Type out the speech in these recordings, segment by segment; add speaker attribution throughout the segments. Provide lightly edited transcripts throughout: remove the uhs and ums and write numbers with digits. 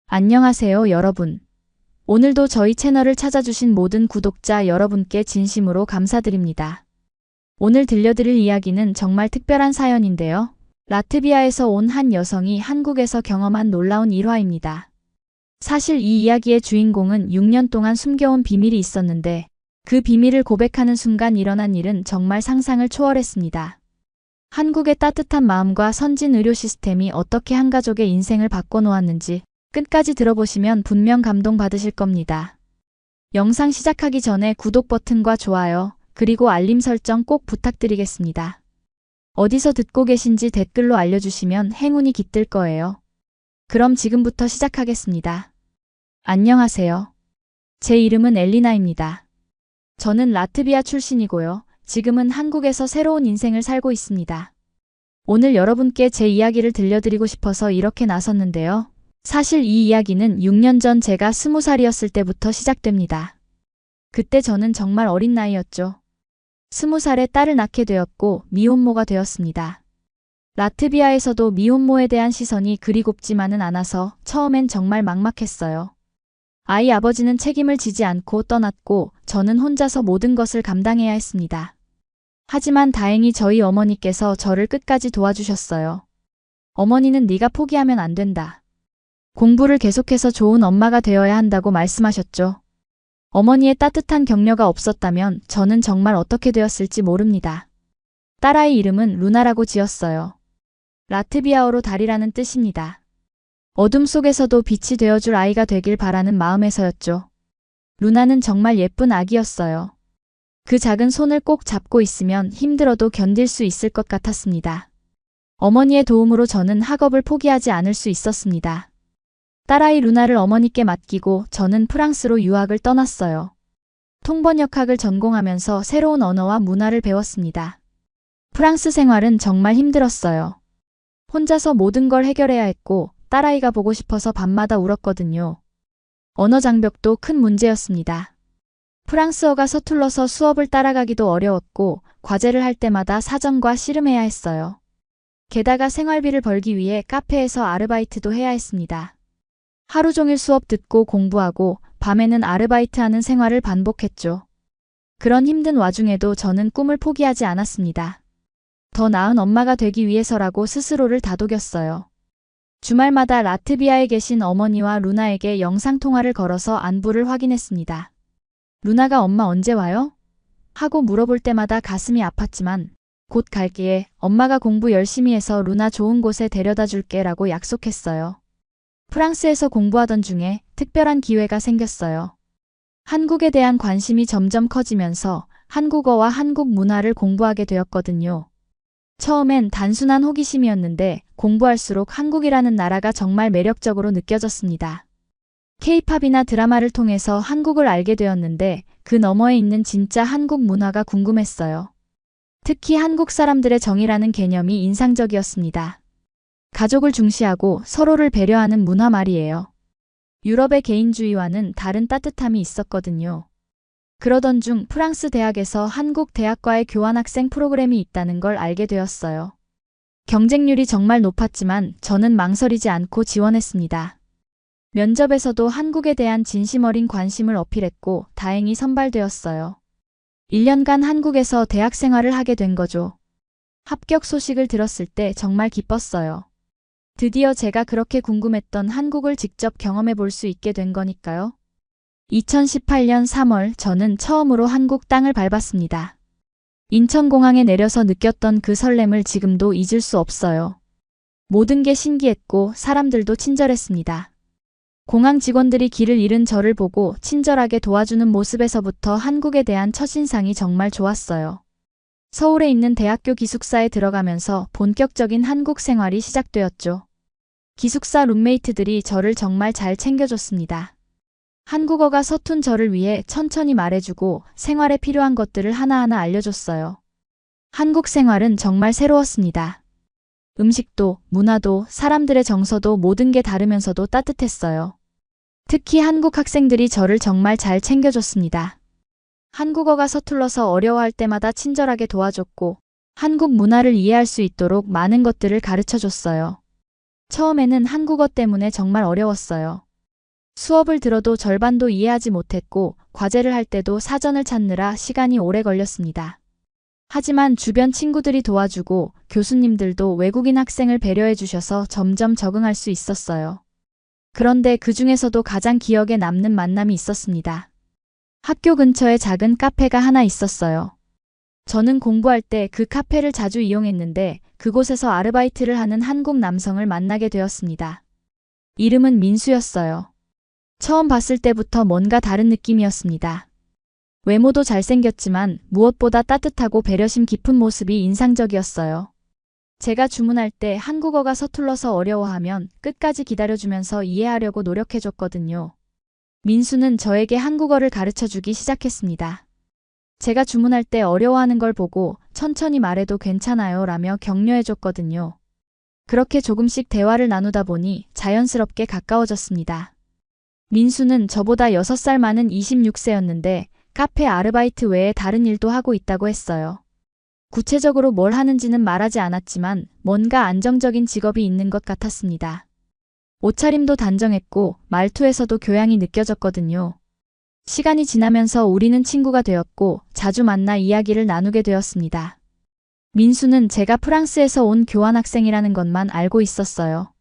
Speaker 1: 안녕하세요, 여러분. 오늘도 저희 채널을 찾아주신 모든 구독자 여러분께 진심으로 감사드립니다. 오늘 들려드릴 이야기는 정말 특별한 사연인데요. 라트비아에서 온 한 여성이 한국에서 경험한 놀라운 일화입니다. 사실 이 이야기의 주인공은 6년 동안 숨겨온 비밀이 있었는데 그 비밀을 고백하는 순간 일어난 일은 정말 상상을 초월했습니다. 한국의 따뜻한 마음과 선진 의료 시스템이 어떻게 한 가족의 인생을 바꿔놓았는지 끝까지 들어보시면 분명 감동받으실 겁니다. 영상 시작하기 전에 구독 버튼과 좋아요, 그리고 알림 설정 꼭 부탁드리겠습니다. 어디서 듣고 계신지 댓글로 알려주시면 행운이 깃들 거예요. 그럼 지금부터 시작하겠습니다. 안녕하세요. 제 이름은 엘리나입니다. 저는 라트비아 출신이고요. 지금은 한국에서 새로운 인생을 살고 있습니다. 오늘 여러분께 제 이야기를 들려드리고 싶어서 이렇게 나섰는데요. 사실 이 이야기는 6년 전 제가 20살이었을 때부터 시작됩니다. 그때 저는 정말 어린 나이였죠. 20살에 딸을 낳게 되었고 미혼모가 되었습니다. 라트비아에서도 미혼모에 대한 시선이 그리 곱지만은 않아서 처음엔 정말 막막했어요. 아이 아버지는 책임을 지지 않고 떠났고 저는 혼자서 모든 것을 감당해야 했습니다. 하지만 다행히 저희 어머니께서 저를 끝까지 도와주셨어요. 어머니는 네가 포기하면 안 된다. 공부를 계속해서 좋은 엄마가 되어야 한다고 말씀하셨죠. 어머니의 따뜻한 격려가 없었다면 저는 정말 어떻게 되었을지 모릅니다. 딸아이 이름은 루나라고 지었어요. 라트비아어로 달이라는 뜻입니다. 어둠 속에서도 빛이 되어줄 아이가 되길 바라는 마음에서였죠. 루나는 정말 예쁜 아기였어요. 그 작은 손을 꼭 잡고 있으면 힘들어도 견딜 수 있을 것 같았습니다. 어머니의 도움으로 저는 학업을 포기하지 않을 수 있었습니다. 딸아이 루나를 어머니께 맡기고 저는 프랑스로 유학을 떠났어요. 통번역학을 전공하면서 새로운 언어와 문화를 배웠습니다. 프랑스 생활은 정말 힘들었어요. 혼자서 모든 걸 해결해야 했고 딸아이가 보고 싶어서 밤마다 울었거든요. 언어 장벽도 큰 문제였습니다. 프랑스어가 서툴러서 수업을 따라가기도 어려웠고 과제를 할 때마다 사전과 씨름해야 했어요. 게다가 생활비를 벌기 위해 카페에서 아르바이트도 해야 했습니다. 하루 종일 수업 듣고 공부하고 밤에는 아르바이트하는 생활을 반복했죠. 그런 힘든 와중에도 저는 꿈을 포기하지 않았습니다. 더 나은 엄마가 되기 위해서라고 스스로를 다독였어요. 주말마다 라트비아에 계신 어머니와 루나에게 영상통화를 걸어서 안부를 확인했습니다. 루나가 엄마 언제 와요? 하고 물어볼 때마다 가슴이 아팠지만 곧 갈게. 엄마가 공부 열심히 해서 루나 좋은 곳에 데려다 줄게 라고 약속했어요. 프랑스에서 공부하던 중에 특별한 기회가 생겼어요. 한국에 대한 관심이 점점 커지면서 한국어와 한국 문화를 공부하게 되었거든요. 처음엔 단순한 호기심이었는데 공부할수록 한국이라는 나라가 정말 매력적으로 느껴졌습니다. K-팝이나 드라마를 통해서 한국을 알게 되었는데 그 너머에 있는 진짜 한국 문화가 궁금했어요. 특히 한국 사람들의 정이라는 개념이 인상적이었습니다. 가족을 중시하고 서로를 배려하는 문화 말이에요. 유럽의 개인주의와는 다른 따뜻함이 있었거든요. 그러던 중 프랑스 대학에서 한국 대학과의 교환학생 프로그램이 있다는 걸 알게 되었어요. 경쟁률이 정말 높았지만 저는 망설이지 않고 지원했습니다. 면접에서도 한국에 대한 진심 어린 관심을 어필했고 다행히 선발되었어요. 1년간 한국에서 대학 생활을 하게 된 거죠. 합격 소식을 들었을 때 정말 기뻤어요. 드디어 제가 그렇게 궁금했던 한국을 직접 경험해 볼 수 있게 된 거니까요. 2018년 3월 저는 처음으로 한국 땅을 밟았습니다. 인천공항에 내려서 느꼈던 그 설렘을 지금도 잊을 수 없어요. 모든 게 신기했고 사람들도 친절했습니다. 공항 직원들이 길을 잃은 저를 보고 친절하게 도와주는 모습에서부터 한국에 대한 첫인상이 정말 좋았어요. 서울에 있는 대학교 기숙사에 들어가면서 본격적인 한국 생활이 시작되었죠. 기숙사 룸메이트들이 저를 정말 잘 챙겨줬습니다. 한국어가 서툰 저를 위해 천천히 말해주고 생활에 필요한 것들을 하나하나 알려줬어요. 한국 생활은 정말 새로웠습니다. 음식도, 문화도, 사람들의 정서도 모든 게 다르면서도 따뜻했어요. 특히 한국 학생들이 저를 정말 잘 챙겨줬습니다. 한국어가 서툴러서 어려워할 때마다 친절하게 도와줬고 한국 문화를 이해할 수 있도록 많은 것들을 가르쳐줬어요. 처음에는 한국어 때문에 정말 어려웠어요. 수업을 들어도 절반도 이해하지 못했고 과제를 할 때도 사전을 찾느라 시간이 오래 걸렸습니다. 하지만 주변 친구들이 도와주고 교수님들도 외국인 학생을 배려해 주셔서 점점 적응할 수 있었어요. 그런데 그 중에서도 가장 기억에 남는 만남이 있었습니다. 학교 근처에 작은 카페가 하나 있었어요. 저는 공부할 때 그 카페를 자주 이용했는데 그곳에서 아르바이트를 하는 한국 남성을 만나게 되었습니다. 이름은 민수였어요. 처음 봤을 때부터 뭔가 다른 느낌이었습니다. 외모도 잘생겼지만 무엇보다 따뜻하고 배려심 깊은 모습이 인상적이었어요. 제가 주문할 때 한국어가 서툴러서 어려워하면 끝까지 기다려주면서 이해하려고 노력해줬거든요. 민수는 저에게 한국어를 가르쳐주기 시작했습니다. 제가 주문할 때 어려워하는 걸 보고 천천히 말해도 괜찮아요 라며 격려해줬거든요. 그렇게 조금씩 대화를 나누다 보니 자연스럽게 가까워졌습니다. 민수는 저보다 6살 많은 26세였는데 카페 아르바이트 외에 다른 일도 하고 있다고 했어요. 구체적으로 뭘 하는지는 말하지 않았지만 뭔가 안정적인 직업이 있는 것 같았습니다. 옷차림도 단정했고 말투에서도 교양이 느껴졌거든요. 시간이 지나면서 우리는 친구가 되었고 자주 만나 이야기를 나누게 되었습니다. 민수는 제가 프랑스에서 온 교환학생이라는 것만 알고 있었어요.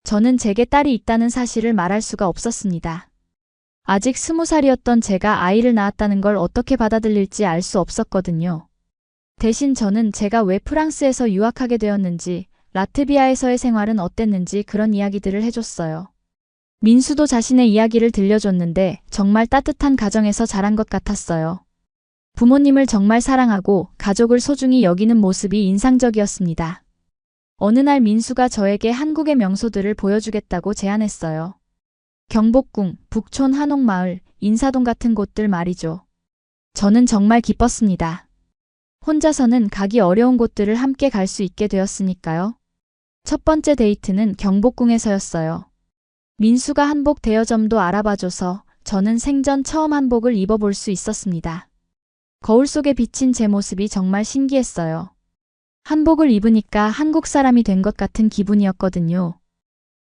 Speaker 1: 저는 제게 딸이 있다는 사실을 말할 수가 없었습니다. 아직 20살이었던 제가 아이를 낳았다는 걸 어떻게 받아들일지 알 수 없었거든요. 대신 저는 제가 왜 프랑스에서 유학하게 되었는지, 라트비아에서의 생활은 어땠는지 그런 이야기들을 해줬어요. 민수도 자신의 이야기를 들려줬는데 정말 따뜻한 가정에서 자란 것 같았어요. 부모님을 정말 사랑하고 가족을 소중히 여기는 모습이 인상적이었습니다. 어느 날 민수가 저에게 한국의 명소들을 보여주겠다고 제안했어요. 경복궁, 북촌 한옥마을, 인사동 같은 곳들 말이죠. 저는 정말 기뻤습니다. 혼자서는 가기 어려운 곳들을 함께 갈 수 있게 되었으니까요. 첫 번째 데이트는 경복궁에서였어요. 민수가 한복 대여점도 알아봐줘서 저는 생전 처음 한복을 입어볼 수 있었습니다. 거울 속에 비친 제 모습이 정말 신기했어요. 한복을 입으니까 한국 사람이 된 것 같은 기분이었거든요.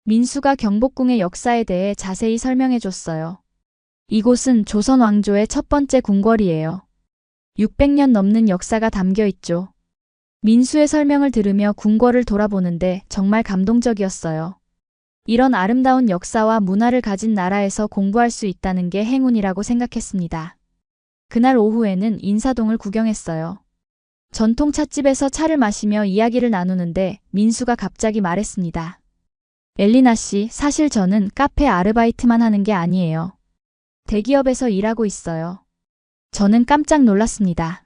Speaker 1: 민수가 경복궁의 역사에 대해 자세히 설명해줬어요. 이곳은 조선 왕조의 첫 번째 궁궐이에요. 600년 넘는 역사가 담겨 있죠. 민수의 설명을 들으며 궁궐을 돌아보는데 정말 감동적이었어요. 이런 아름다운 역사와 문화를 가진 나라에서 공부할 수 있다는 게 행운이라고 생각했습니다. 그날 오후에는 인사동을 구경했어요. 전통 찻집에서 차를 마시며 이야기를 나누는데 민수가 갑자기 말했습니다. 엘리나 씨, 사실 저는 카페 아르바이트만 하는 게 아니에요. 대기업에서 일하고 있어요. 저는 깜짝 놀랐습니다.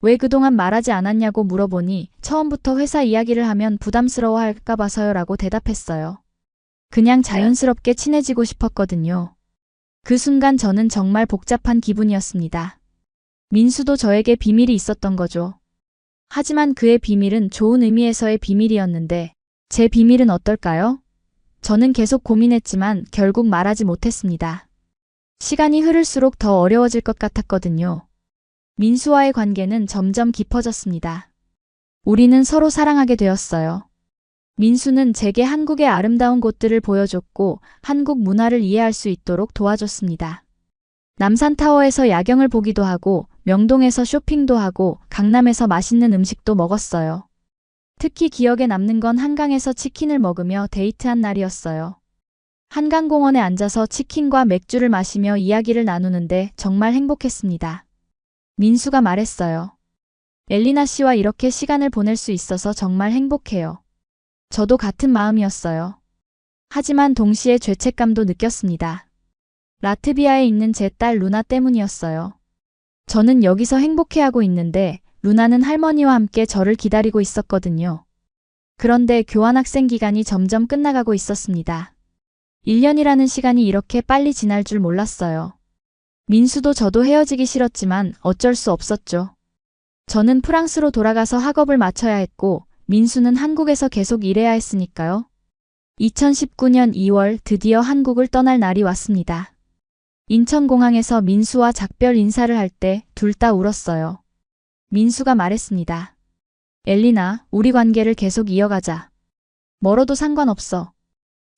Speaker 1: 왜 그동안 말하지 않았냐고 물어보니 처음부터 회사 이야기를 하면 부담스러워할까 봐서요 라고 대답했어요. 그냥 자연스럽게 친해지고 싶었거든요. 그 순간 저는 정말 복잡한 기분이었습니다. 민수도 저에게 비밀이 있었던 거죠. 하지만 그의 비밀은 좋은 의미에서의 비밀이었는데 제 비밀은 어떨까요? 저는 계속 고민했지만 결국 말하지 못했습니다. 시간이 흐를수록 더 어려워질 것 같았거든요. 민수와의 관계는 점점 깊어졌습니다. 우리는 서로 사랑하게 되었어요. 민수는 제게 한국의 아름다운 곳들을 보여줬고 한국 문화를 이해할 수 있도록 도와줬습니다. 남산타워에서 야경을 보기도 하고 명동에서 쇼핑도 하고 강남에서 맛있는 음식도 먹었어요. 특히 기억에 남는 건 한강에서 치킨을 먹으며 데이트한 날이었어요. 한강공원에 앉아서 치킨과 맥주를 마시며 이야기를 나누는데 정말 행복했습니다. 민수가 말했어요. 엘리나 씨와 이렇게 시간을 보낼 수 있어서 정말 행복해요. 저도 같은 마음이었어요. 하지만 동시에 죄책감도 느꼈습니다. 라트비아에 있는 제 딸 루나 때문이었어요. 저는 여기서 행복해하고 있는데 루나는 할머니와 함께 저를 기다리고 있었거든요. 그런데 교환학생 기간이 점점 끝나가고 있었습니다. 1년이라는 시간이 이렇게 빨리 지날 줄 몰랐어요. 민수도 저도 헤어지기 싫었지만 어쩔 수 없었죠. 저는 프랑스로 돌아가서 학업을 마쳐야 했고 민수는 한국에서 계속 일해야 했으니까요. 2019년 2월 드디어 한국을 떠날 날이 왔습니다. 인천공항에서 민수와 작별 인사를 할 때 둘 다 울었어요. 민수가 말했습니다. 엘리나, 우리 관계를 계속 이어가자. 멀어도 상관없어.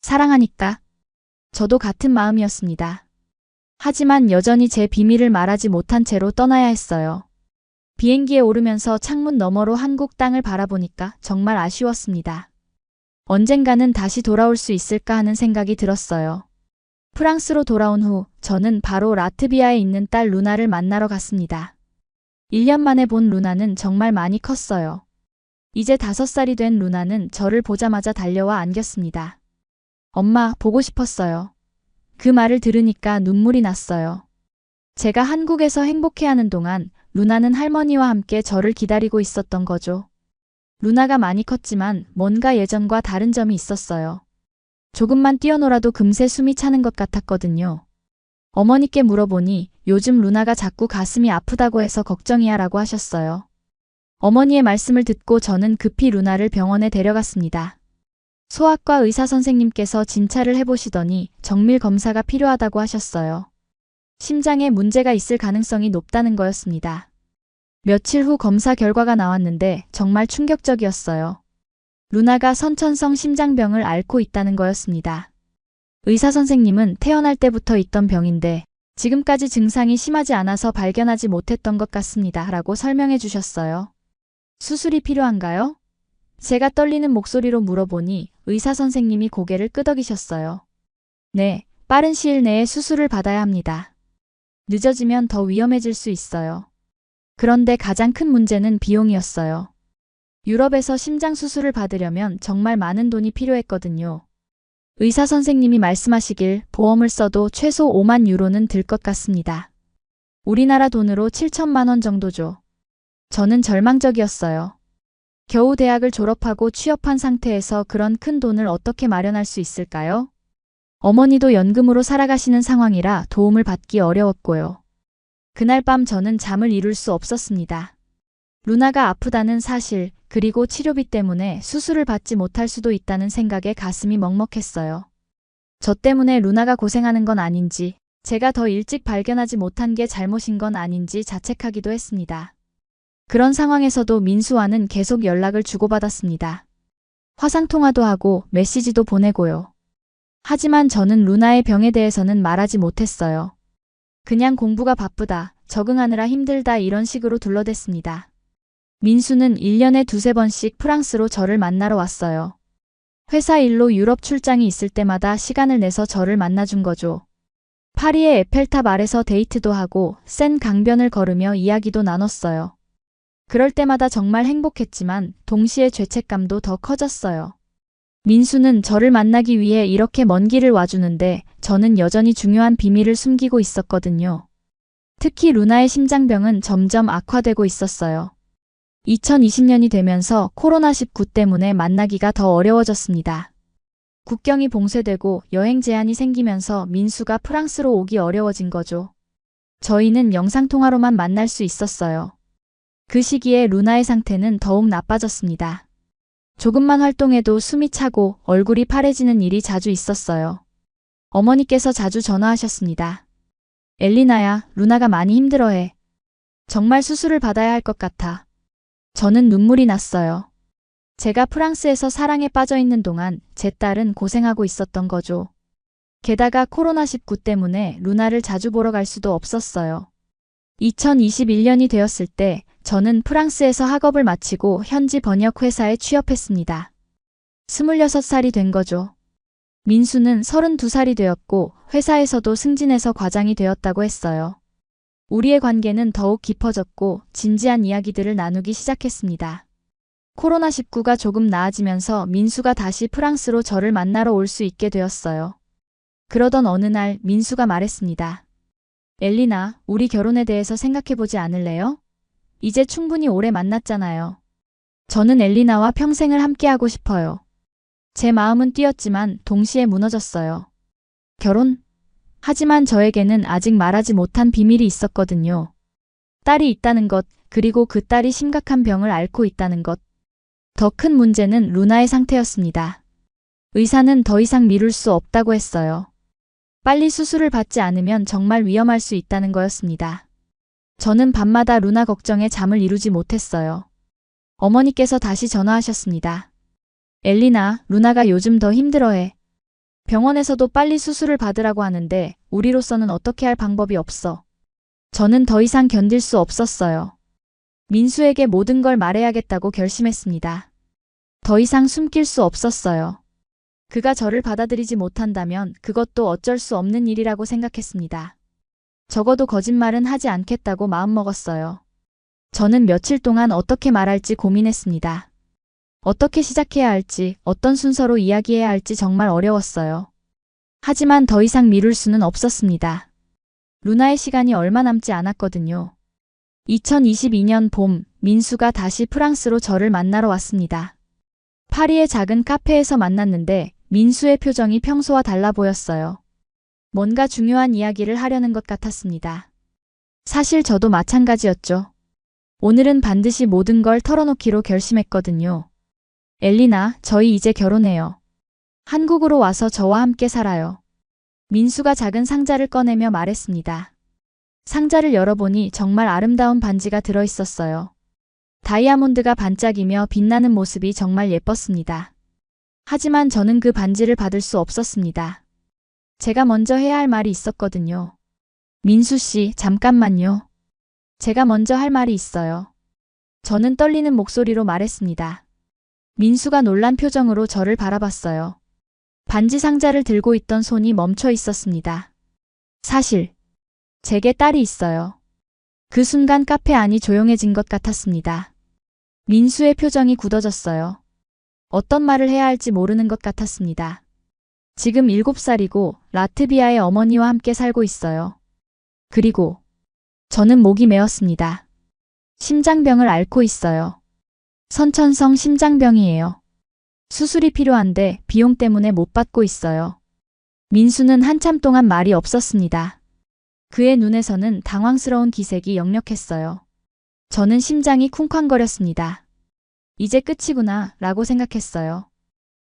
Speaker 1: 사랑하니까. 저도 같은 마음이었습니다. 하지만 여전히 제 비밀을 말하지 못한 채로 떠나야 했어요. 비행기에 오르면서 창문 너머로 한국 땅을 바라보니까 정말 아쉬웠습니다. 언젠가는 다시 돌아올 수 있을까 하는 생각이 들었어요. 프랑스로 돌아온 후 저는 바로 라트비아에 있는 딸 루나를 만나러 갔습니다. 1년 만에 본 루나는 정말 많이 컸어요. 이제 5살이 된 루나는 저를 보자마자 달려와 안겼습니다. 엄마, 보고 싶었어요. 그 말을 들으니까 눈물이 났어요. 제가 한국에서 행복해하는 동안 루나는 할머니와 함께 저를 기다리고 있었던 거죠. 루나가 많이 컸지만 뭔가 예전과 다른 점이 있었어요. 조금만 뛰어놀아도 금세 숨이 차는 것 같았거든요. 어머니께 물어보니 요즘 루나가 자꾸 가슴이 아프다고 해서 걱정이야 라고 하셨어요. 어머니의 말씀을 듣고 저는 급히 루나를 병원에 데려갔습니다. 소아과 의사 선생님께서 진찰을 해보시더니 정밀 검사가 필요하다고 하셨어요. 심장에 문제가 있을 가능성이 높다는 거였습니다. 며칠 후 검사 결과가 나왔는데 정말 충격적이었어요. 루나가 선천성 심장병을 앓고 있다는 거였습니다. 의사 선생님은 태어날 때부터 있던 병인데 지금까지 증상이 심하지 않아서 발견하지 못했던 것 같습니다. 라고 설명해 주셨어요. 수술이 필요한가요? 제가 떨리는 목소리로 물어보니 의사 선생님이 고개를 끄덕이셨어요. 네, 빠른 시일 내에 수술을 받아야 합니다. 늦어지면 더 위험해질 수 있어요. 그런데 가장 큰 문제는 비용이었어요. 유럽에서 심장 수술을 받으려면 정말 많은 돈이 필요했거든요. 의사 선생님이 말씀하시길 보험을 써도 최소 5만 유로는 들 것 같습니다. 우리나라 돈으로 7천만 원 정도죠. 저는 절망적이었어요. 겨우 대학을 졸업하고 취업한 상태에서 그런 큰 돈을 어떻게 마련할 수 있을까요? 어머니도 연금으로 살아가시는 상황이라 도움을 받기 어려웠고요. 그날 밤 저는 잠을 이룰 수 없었습니다. 루나가 아프다는 사실, 그리고 치료비 때문에 수술을 받지 못할 수도 있다는 생각에 가슴이 먹먹했어요. 저 때문에 루나가 고생하는 건 아닌지, 제가 더 일찍 발견하지 못한 게 잘못인 건 아닌지 자책하기도 했습니다. 그런 상황에서도 민수와는 계속 연락을 주고받았습니다. 화상통화도 하고 메시지도 보내고요. 하지만 저는 루나의 병에 대해서는 말하지 못했어요. 그냥 공부가 바쁘다, 적응하느라 힘들다 이런 식으로 둘러댔습니다. 민수는 1년에 2~3번씩 프랑스로 저를 만나러 왔어요. 회사 일로 유럽 출장이 있을 때마다 시간을 내서 저를 만나준 거죠. 파리의 에펠탑 아래서 데이트도 하고 센 강변을 걸으며 이야기도 나눴어요. 그럴 때마다 정말 행복했지만 동시에 죄책감도 더 커졌어요. 민수는 저를 만나기 위해 이렇게 먼 길을 와주는데 저는 여전히 중요한 비밀을 숨기고 있었거든요. 특히 루나의 심장병은 점점 악화되고 있었어요. 2020년이 되면서 코로나19 때문에 만나기가 더 어려워졌습니다. 국경이 봉쇄되고 여행 제한이 생기면서 민수가 프랑스로 오기 어려워진 거죠. 저희는 영상통화로만 만날 수 있었어요. 그 시기에 루나의 상태는 더욱 나빠졌습니다. 조금만 활동해도 숨이 차고 얼굴이 파래지는 일이 자주 있었어요. 어머니께서 자주 전화하셨습니다. 엘리나야, 루나가 많이 힘들어해. 정말 수술을 받아야 할 것 같아. 저는 눈물이 났어요. 제가 프랑스에서 사랑에 빠져 있는 동안 제 딸은 고생하고 있었던 거죠. 게다가 코로나19 때문에 루나를 자주 보러 갈 수도 없었어요. 2021년이 되었을 때 저는 프랑스에서 학업을 마치고 현지 번역 회사에 취업했습니다. 26살이 된 거죠. 민수는 32살이 되었고 회사에서도 승진해서 과장이 되었다고 했어요. 우리의 관계는 더욱 깊어졌고 진지한 이야기들을 나누기 시작했습니다. 코로나19가 조금 나아지면서 민수가 다시 프랑스로 저를 만나러 올 수 있게 되었어요. 그러던 어느 날 민수가 말했습니다. 엘리나, 우리 결혼에 대해서 생각해보지 않을래요? 이제 충분히 오래 만났잖아요. 저는 엘리나와 평생을 함께하고 싶어요. 제 마음은 뛰었지만 동시에 무너졌어요. 결혼? 하지만 저에게는 아직 말하지 못한 비밀이 있었거든요. 딸이 있다는 것, 그리고 그 딸이 심각한 병을 앓고 있다는 것. 더 큰 문제는 루나의 상태였습니다. 의사는 더 이상 미룰 수 없다고 했어요. 빨리 수술을 받지 않으면 정말 위험할 수 있다는 거였습니다. 저는 밤마다 루나 걱정에 잠을 이루지 못했어요. 어머니께서 다시 전화하셨습니다. 엘리나, 루나가 요즘 더 힘들어해. 병원에서도 빨리 수술을 받으라고 하는데 우리로서는 어떻게 할 방법이 없어. 저는 더 이상 견딜 수 없었어요. 민수에게 모든 걸 말해야겠다고 결심했습니다. 더 이상 숨길 수 없었어요. 그가 저를 받아들이지 못한다면 그것도 어쩔 수 없는 일이라고 생각했습니다. 적어도 거짓말은 하지 않겠다고 마음먹었어요. 저는 며칠 동안 어떻게 말할지 고민했습니다. 어떻게 시작해야 할지, 어떤 순서로 이야기해야 할지 정말 어려웠어요. 하지만 더 이상 미룰 수는 없었습니다. 루나의 시간이 얼마 남지 않았거든요. 2022년 봄, 민수가 다시 프랑스로 저를 만나러 왔습니다. 파리의 작은 카페에서 만났는데 민수의 표정이 평소와 달라 보였어요. 뭔가 중요한 이야기를 하려는 것 같았습니다. 사실 저도 마찬가지였죠. 오늘은 반드시 모든 걸 털어놓기로 결심했거든요. 엘리나, 저희 이제 결혼해요. 한국으로 와서 저와 함께 살아요. 민수가 작은 상자를 꺼내며 말했습니다. 상자를 열어보니 정말 아름다운 반지가 들어있었어요. 다이아몬드가 반짝이며 빛나는 모습이 정말 예뻤습니다. 하지만 저는 그 반지를 받을 수 없었습니다. 제가 먼저 해야 할 말이 있었거든요. 민수 씨, 잠깐만요. 제가 먼저 할 말이 있어요. 저는 떨리는 목소리로 말했습니다. 민수가 놀란 표정으로 저를 바라봤어요. 반지 상자를 들고 있던 손이 멈춰 있었습니다. 사실, 제게 딸이 있어요. 그 순간 카페 안이 조용해진 것 같았습니다. 민수의 표정이 굳어졌어요. 어떤 말을 해야 할지 모르는 것 같았습니다. 지금 7살이고 라트비아의 어머니와 함께 살고 있어요. 그리고 저는 목이 메었습니다. 심장병을 앓고 있어요. 선천성 심장병이에요. 수술이 필요한데 비용 때문에 못 받고 있어요. 민수는 한참 동안 말이 없었습니다. 그의 눈에서는 당황스러운 기색이 역력했어요. 저는 심장이 쿵쾅거렸습니다. 이제 끝이구나 라고 생각했어요.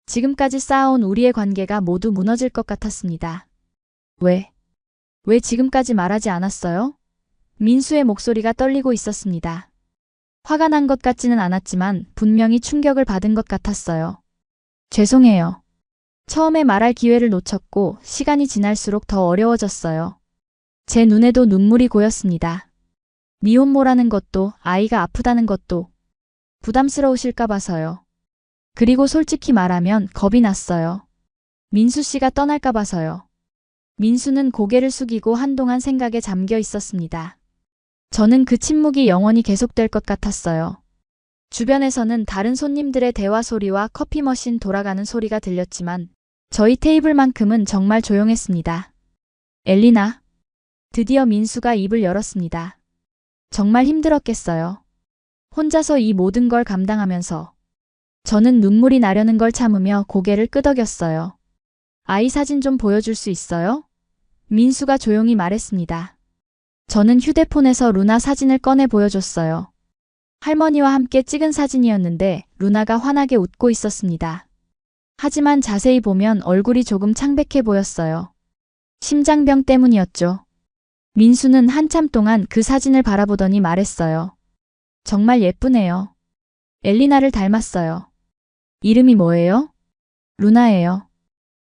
Speaker 1: 지금까지 쌓아온 우리의 관계가 모두 무너질 것 같았습니다. 왜 지금까지 말하지 않았어요? 민수의 목소리가 떨리고 있었습니다. 화가 난 것 같지는 않았지만 분명히 충격을 받은 것 같았어요. 죄송해요. 처음에 말할 기회를 놓쳤고 시간이 지날수록 더 어려워졌어요. 제 눈에도 눈물이 고였습니다. 미혼모라는 것도 아이가 아프다는 것도 부담스러우실까 봐서요. 그리고 솔직히 말하면 겁이 났어요. 민수 씨가 떠날까 봐서요. 민수는 고개를 숙이고 한동안 생각에 잠겨 있었습니다. 저는 그 침묵이 영원히 계속될 것 같았어요. 주변에서는 다른 손님들의 대화 소리와 커피 머신 돌아가는 소리가 들렸지만 저희 테이블만큼은 정말 조용했습니다. 엘리나. 드디어 민수가 입을 열었습니다. 정말 힘들었겠어요. 혼자서 이 모든 걸 감당하면서 저는 눈물이 나려는 걸 참으며 고개를 끄덕였어요. 아이 사진 좀 보여줄 수 있어요? 민수가 조용히 말했습니다. 저는 휴대폰에서 루나 사진을 꺼내 보여줬어요. 할머니와 함께 찍은 사진이었는데 루나가 환하게 웃고 있었습니다. 하지만 자세히 보면 얼굴이 조금 창백해 보였어요. 심장병 때문이었죠. 민수는 한참 동안 그 사진을 바라보더니 말했어요. 정말 예쁘네요. 엘리나를 닮았어요. 이름이 뭐예요? 루나예요.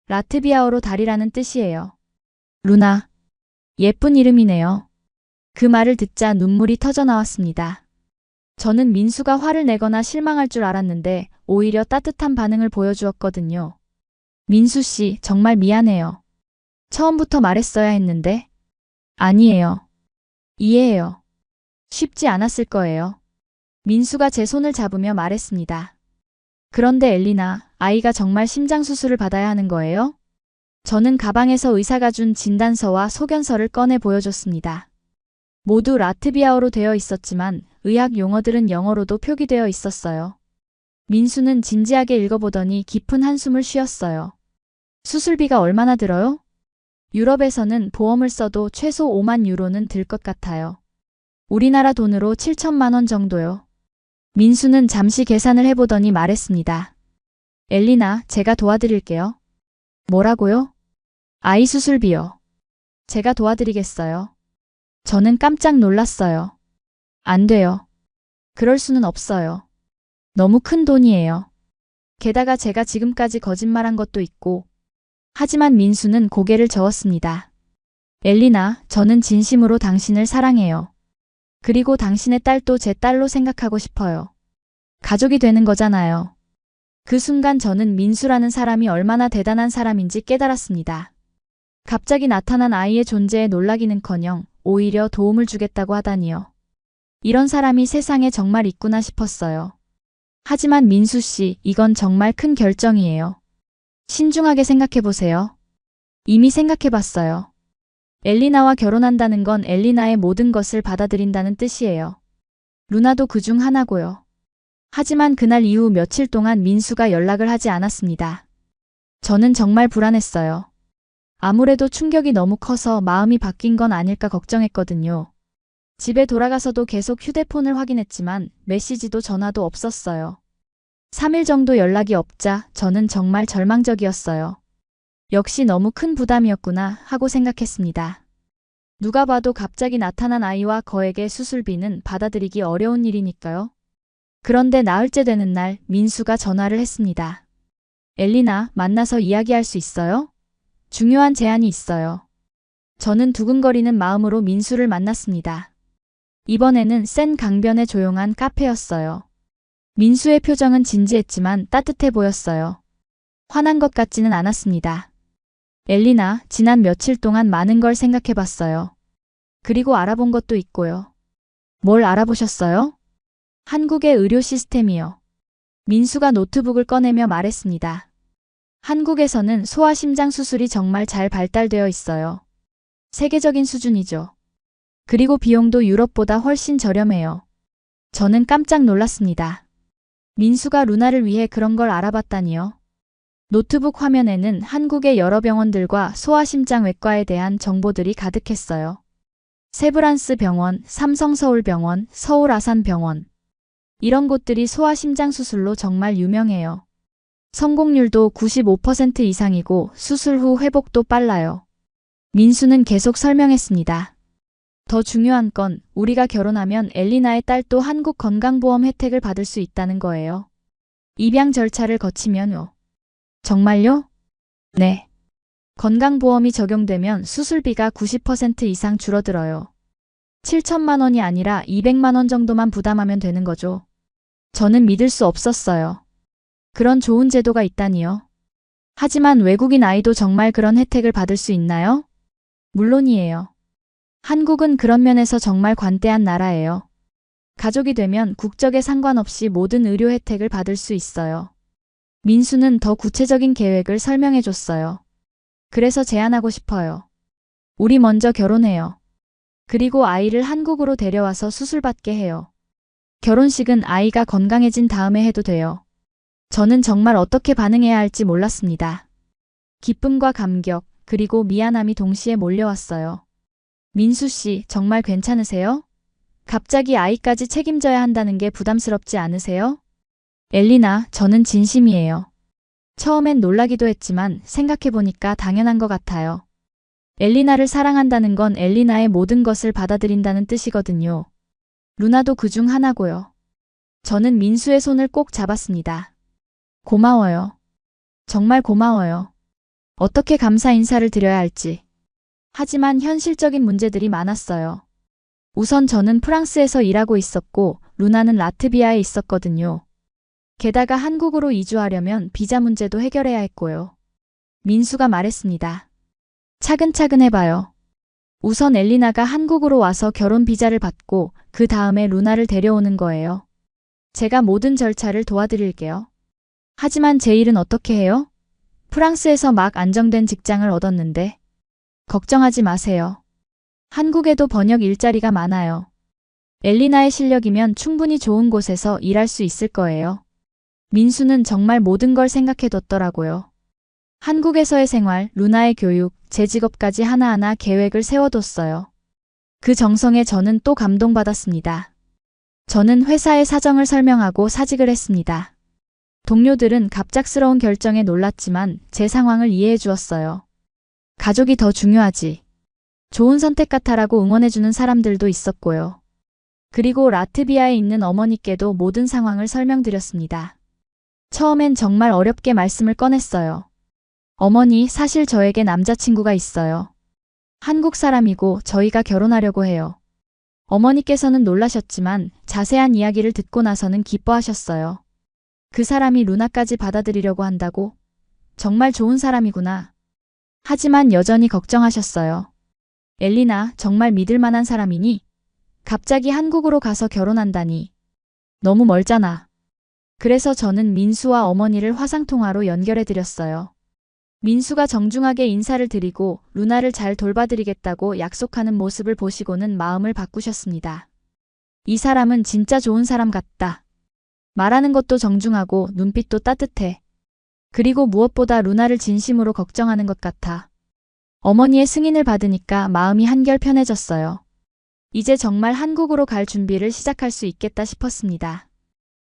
Speaker 1: 라트비아어로 달이라는 뜻이에요. 루나. 예쁜 이름이네요. 그 말을 듣자 눈물이 터져 나왔습니다. 저는 민수가 화를 내거나 실망할 줄 알았는데 오히려 따뜻한 반응을 보여주었거든요. 민수 씨, 정말 미안해요. 처음부터 말했어야 했는데. 아니에요. 이해해요. 쉽지 않았을 거예요. 민수가 제 손을 잡으며 말했습니다. 그런데 엘리나, 아이가 정말 심장수술을 받아야 하는 거예요? 저는 가방에서 의사가 준 진단서와 소견서를 꺼내 보여줬습니다. 모두 라트비아어로 되어 있었지만 의학 용어들은 영어로도 표기되어 있었어요. 민수는 진지하게 읽어보더니 깊은 한숨을 쉬었어요. 수술비가 얼마나 들어요? 유럽에서는 보험을 써도 최소 5만 유로는 들 것 같아요. 우리나라 돈으로 7천만 원 정도요. 민수는 잠시 계산을 해보더니 말했습니다. 엘리나, 제가 도와드릴게요. 뭐라고요? 아이 수술비요. 제가 도와드리겠어요. 저는 깜짝 놀랐어요. 안 돼요. 그럴 수는 없어요. 너무 큰 돈이에요. 게다가 제가 지금까지 거짓말한 것도 있고 하지만 민수는 고개를 저었습니다. 엘리나, 저는 진심으로 당신을 사랑해요. 그리고 당신의 딸도 제 딸로 생각하고 싶어요. 가족이 되는 거잖아요. 그 순간 저는 민수라는 사람이 얼마나 대단한 사람인지 깨달았습니다. 갑자기 나타난 아이의 존재에 놀라기는커녕 오히려 도움을 주겠다고 하다니요. 이런 사람이 세상에 정말 있구나 싶었어요. 하지만 민수 씨, 이건 정말 큰 결정이에요. 신중하게 생각해보세요. 이미 생각해봤어요. 엘리나와 결혼한다는 건 엘리나의 모든 것을 받아들인다는 뜻이에요. 루나도 그중 하나고요. 하지만 그날 이후 며칠 동안 민수가 연락을 하지 않았습니다. 저는 정말 불안했어요. 아무래도 충격이 너무 커서 마음이 바뀐 건 아닐까 걱정했거든요. 집에 돌아가서도 계속 휴대폰을 확인했지만 메시지도 전화도 없었어요. 3일 정도 연락이 없자 저는 정말 절망적이었어요. 역시 너무 큰 부담이었구나 하고 생각했습니다. 누가 봐도 갑자기 나타난 아이와 거액의 수술비는 받아들이기 어려운 일이니까요. 그런데 나흘째 되는 날 민수가 전화를 했습니다. 엘리나, 만나서 이야기할 수 있어요? 중요한 제안이 있어요. 저는 두근거리는 마음으로 민수를 만났습니다. 이번에는 센 강변의 조용한 카페였어요. 민수의 표정은 진지했지만 따뜻해 보였어요. 화난 것 같지는 않았습니다. 엘리나, 지난 며칠 동안 많은 걸 생각해봤어요. 그리고 알아본 것도 있고요. 뭘 알아보셨어요? 한국의 의료 시스템이요. 민수가 노트북을 꺼내며 말했습니다. 한국에서는 소아심장 수술이 정말 잘 발달되어 있어요. 세계적인 수준이죠. 그리고 비용도 유럽보다 훨씬 저렴해요. 저는 깜짝 놀랐습니다. 민수가 루나를 위해 그런 걸 알아봤다니요. 노트북 화면에는 한국의 여러 병원들과 소아심장외과에 대한 정보들이 가득했어요. 세브란스 병원, 삼성서울병원, 서울아산병원. 이런 곳들이 소아심장 수술로 정말 유명해요. 성공률도 95% 이상이고 수술 후 회복도 빨라요. 민수는 계속 설명했습니다. 더 중요한 건 우리가 결혼하면 엘리나의 딸도 한국 건강보험 혜택을 받을 수 있다는 거예요. 입양 절차를 거치면요. 정말요? 네. 건강보험이 적용되면 수술비가 90% 이상 줄어들어요. 7천만 원이 아니라 200만 원 정도만 부담하면 되는 거죠. 저는 믿을 수 없었어요. 그런 좋은 제도가 있다니요. 하지만 외국인 아이도 정말 그런 혜택을 받을 수 있나요? 물론이에요. 한국은 그런 면에서 정말 관대한 나라예요. 가족이 되면 국적에 상관없이 모든 의료 혜택을 받을 수 있어요. 민수는 더 구체적인 계획을 설명해 줬어요. 그래서 제안하고 싶어요. 우리 먼저 결혼해요. 그리고 아이를 한국으로 데려와서 수술받게 해요. 결혼식은 아이가 건강해진 다음에 해도 돼요. 저는 정말 어떻게 반응해야 할지 몰랐습니다. 기쁨과 감격, 그리고 미안함이 동시에 몰려왔어요. 민수 씨, 정말 괜찮으세요? 갑자기 아이까지 책임져야 한다는 게 부담스럽지 않으세요? 엘리나, 저는 진심이에요. 처음엔 놀라기도 했지만 생각해보니까 당연한 것 같아요. 엘리나를 사랑한다는 건 엘리나의 모든 것을 받아들인다는 뜻이거든요. 루나도 그중 하나고요. 저는 민수의 손을 꼭 잡았습니다. 고마워요. 정말 고마워요. 어떻게 감사 인사를 드려야 할지. 하지만 현실적인 문제들이 많았어요. 우선 저는 프랑스에서 일하고 있었고 루나는 라트비아에 있었거든요. 게다가 한국으로 이주하려면 비자 문제도 해결해야 했고요. 민수가 말했습니다. 차근차근 해봐요. 우선 엘리나가 한국으로 와서 결혼 비자를 받고 그 다음에 루나를 데려오는 거예요. 제가 모든 절차를 도와드릴게요. 하지만 제 일은 어떻게 해요? 프랑스에서 막 안정된 직장을 얻었는데. 걱정하지 마세요. 한국에도 번역 일자리가 많아요. 엘리나의 실력이면 충분히 좋은 곳에서 일할 수 있을 거예요. 민수는 정말 모든 걸 생각해뒀더라고요. 한국에서의 생활, 루나의 교육, 제 직업까지 하나하나 계획을 세워뒀어요. 그 정성에 저는 또 감동받았습니다. 저는 회사의 사정을 설명하고 사직을 했습니다. 동료들은 갑작스러운 결정에 놀랐지만 제 상황을 이해해 주었어요. 가족이 더 중요하지. 좋은 선택 같아라고 응원해주는 사람들도 있었고요. 그리고 라트비아에 있는 어머니께도 모든 상황을 설명드렸습니다. 처음엔 정말 어렵게 말씀을 꺼냈어요. 어머니, 사실 저에게 남자친구가 있어요. 한국 사람이고 저희가 결혼하려고 해요. 어머니께서는 놀라셨지만 자세한 이야기를 듣고 나서는 기뻐하셨어요. 그 사람이 루나까지 받아들이려고 한다고? 정말 좋은 사람이구나. 하지만 여전히 걱정하셨어요. 엘리나, 정말 믿을 만한 사람이니? 갑자기 한국으로 가서 결혼한다니. 너무 멀잖아. 그래서 저는 민수와 어머니를 화상통화로 연결해드렸어요. 민수가 정중하게 인사를 드리고 루나를 잘 돌봐드리겠다고 약속하는 모습을 보시고는 마음을 바꾸셨습니다. 이 사람은 진짜 좋은 사람 같다. 말하는 것도 정중하고 눈빛도 따뜻해. 그리고 무엇보다 루나를 진심으로 걱정하는 것 같아. 어머니의 승인을 받으니까 마음이 한결 편해졌어요. 이제 정말 한국으로 갈 준비를 시작할 수 있겠다 싶었습니다.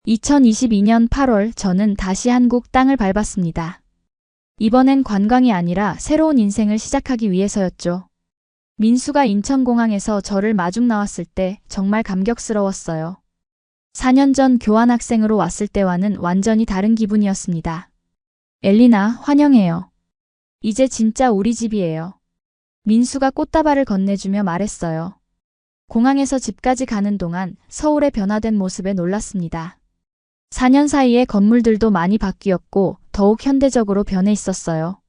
Speaker 1: 2022년 8월 저는 다시 한국 땅을 밟았습니다. 이번엔 관광이 아니라 새로운 인생을 시작하기 위해서였죠. 민수가 인천공항에서 저를 마중 나왔을 때 정말 감격스러웠어요. 4년 전 교환학생으로 왔을 때와는 완전히 다른 기분이었습니다. 엘리나, 환영해요. 이제 진짜 우리 집이에요. 민수가 꽃다발을 건네주며 말했어요. 공항에서 집까지 가는 동안 서울의 변화된 모습에 놀랐습니다. 4년 사이에 건물들도 많이 바뀌었고 더욱 현대적으로 변해 있었어요.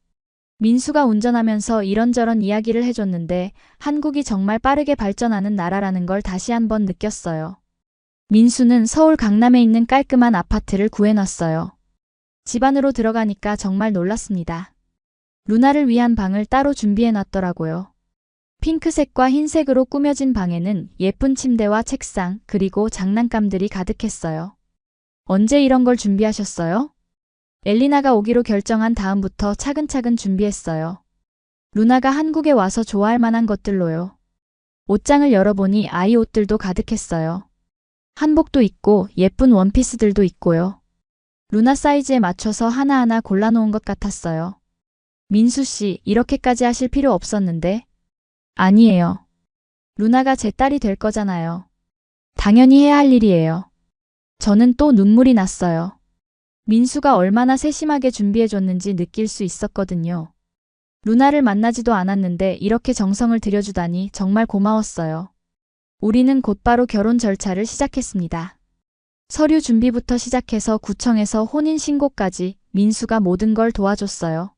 Speaker 1: 민수가 운전하면서 이런저런 이야기를 해줬는데 한국이 정말 빠르게 발전하는 나라라는 걸 다시 한번 느꼈어요. 민수는 서울 강남에 있는 깔끔한 아파트를 구해놨어요. 집 안으로 들어가니까 정말 놀랐습니다. 루나를 위한 방을 따로 준비해놨더라고요. 핑크색과 흰색으로 꾸며진 방에는 예쁜 침대와 책상 그리고 장난감들이 가득했어요. 언제 이런 걸 준비하셨어요? 엘리나가 오기로 결정한 다음부터 차근차근 준비했어요. 루나가 한국에 와서 좋아할 만한 것들로요. 옷장을 열어보니 아이 옷들도 가득했어요. 한복도 있고 예쁜 원피스들도 있고요. 루나 사이즈에 맞춰서 하나하나 골라놓은 것 같았어요. 민수 씨, 이렇게까지 하실 필요 없었는데. 아니에요. 루나가 제 딸이 될 거잖아요. 당연히 해야 할 일이에요. 저는 또 눈물이 났어요. 민수가 얼마나 세심하게 준비해줬는지 느낄 수 있었거든요. 루나를 만나지도 않았는데 이렇게 정성을 들여주다니 정말 고마웠어요. 우리는 곧바로 결혼 절차를 시작했습니다. 서류 준비부터 시작해서 구청에서 혼인신고까지 민수가 모든 걸 도와줬어요.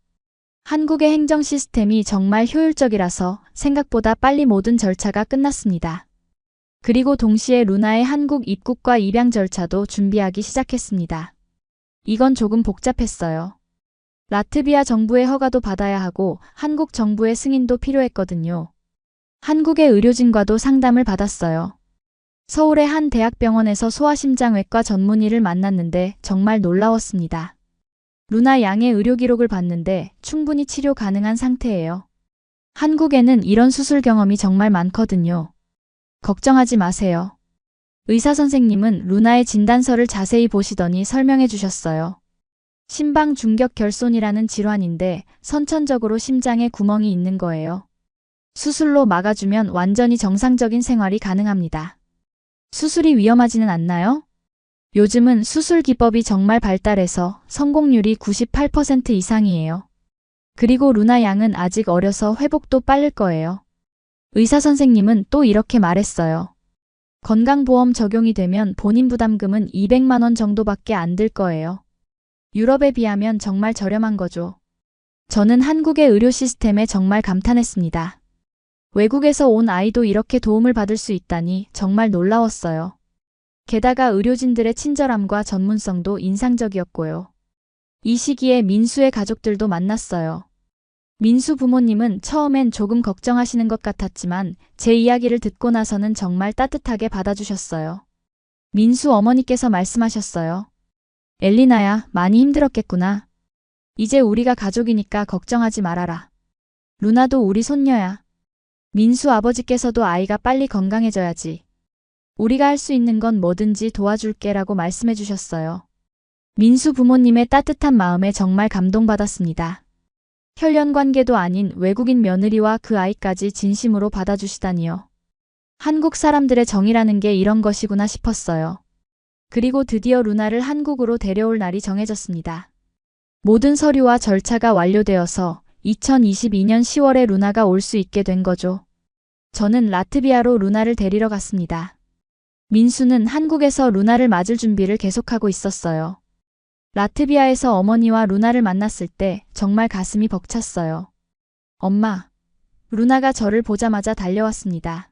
Speaker 1: 한국의 행정 시스템이 정말 효율적이라서 생각보다 빨리 모든 절차가 끝났습니다. 그리고 동시에 루나의 한국 입국과 입양 절차도 준비하기 시작했습니다. 이건 조금 복잡했어요. 라트비아 정부의 허가도 받아야 하고 한국 정부의 승인도 필요했거든요. 한국의 의료진과도 상담을 받았어요. 서울의 한 대학병원에서 소아심장외과 전문의를 만났는데 정말 놀라웠습니다. 루나 양의 의료 기록을 봤는데 충분히 치료 가능한 상태예요. 한국에는 이런 수술 경험이 정말 많거든요. 걱정하지 마세요. 의사 선생님은 루나의 진단서를 자세히 보시더니 설명해 주셨어요. 심방 중격 결손이라는 질환인데 선천적으로 심장에 구멍이 있는 거예요. 수술로 막아주면 완전히 정상적인 생활이 가능합니다. 수술이 위험하지는 않나요? 요즘은 수술 기법이 정말 발달해서 성공률이 98% 이상이에요. 그리고 루나 양은 아직 어려서 회복도 빠를 거예요. 의사 선생님은 또 이렇게 말했어요. 건강보험 적용이 되면 본인 부담금은 200만 원 정도밖에 안 들 거예요. 유럽에 비하면 정말 저렴한 거죠. 저는 한국의 의료 시스템에 정말 감탄했습니다. 외국에서 온 아이도 이렇게 도움을 받을 수 있다니 정말 놀라웠어요. 게다가 의료진들의 친절함과 전문성도 인상적이었고요. 이 시기에 민수의 가족들도 만났어요. 민수 부모님은 처음엔 조금 걱정하시는 것 같았지만 제 이야기를 듣고 나서는 정말 따뜻하게 받아주셨어요. 민수 어머니께서 말씀하셨어요. 엘리나야, 많이 힘들었겠구나. 이제 우리가 가족이니까 걱정하지 말아라. 루나도 우리 손녀야. 민수 아버지께서도 아이가 빨리 건강해져야지. 우리가 할 수 있는 건 뭐든지 도와줄게라고 말씀해 주셨어요. 민수 부모님의 따뜻한 마음에 정말 감동받았습니다. 혈연 관계도 아닌 외국인 며느리와 그 아이까지 진심으로 받아주시다니요. 한국 사람들의 정이라는 게 이런 것이구나 싶었어요. 그리고 드디어 루나를 한국으로 데려올 날이 정해졌습니다. 모든 서류와 절차가 완료되어서 2022년 10월에 루나가 올 수 있게 된 거죠. 저는 라트비아로 루나를 데리러 갔습니다. 민수는 한국에서 루나를 맞을 준비를 계속하고 있었어요. 라트비아에서 어머니와 루나를 만났을 때 정말 가슴이 벅찼어요. 엄마, 루나가 저를 보자마자 달려왔습니다.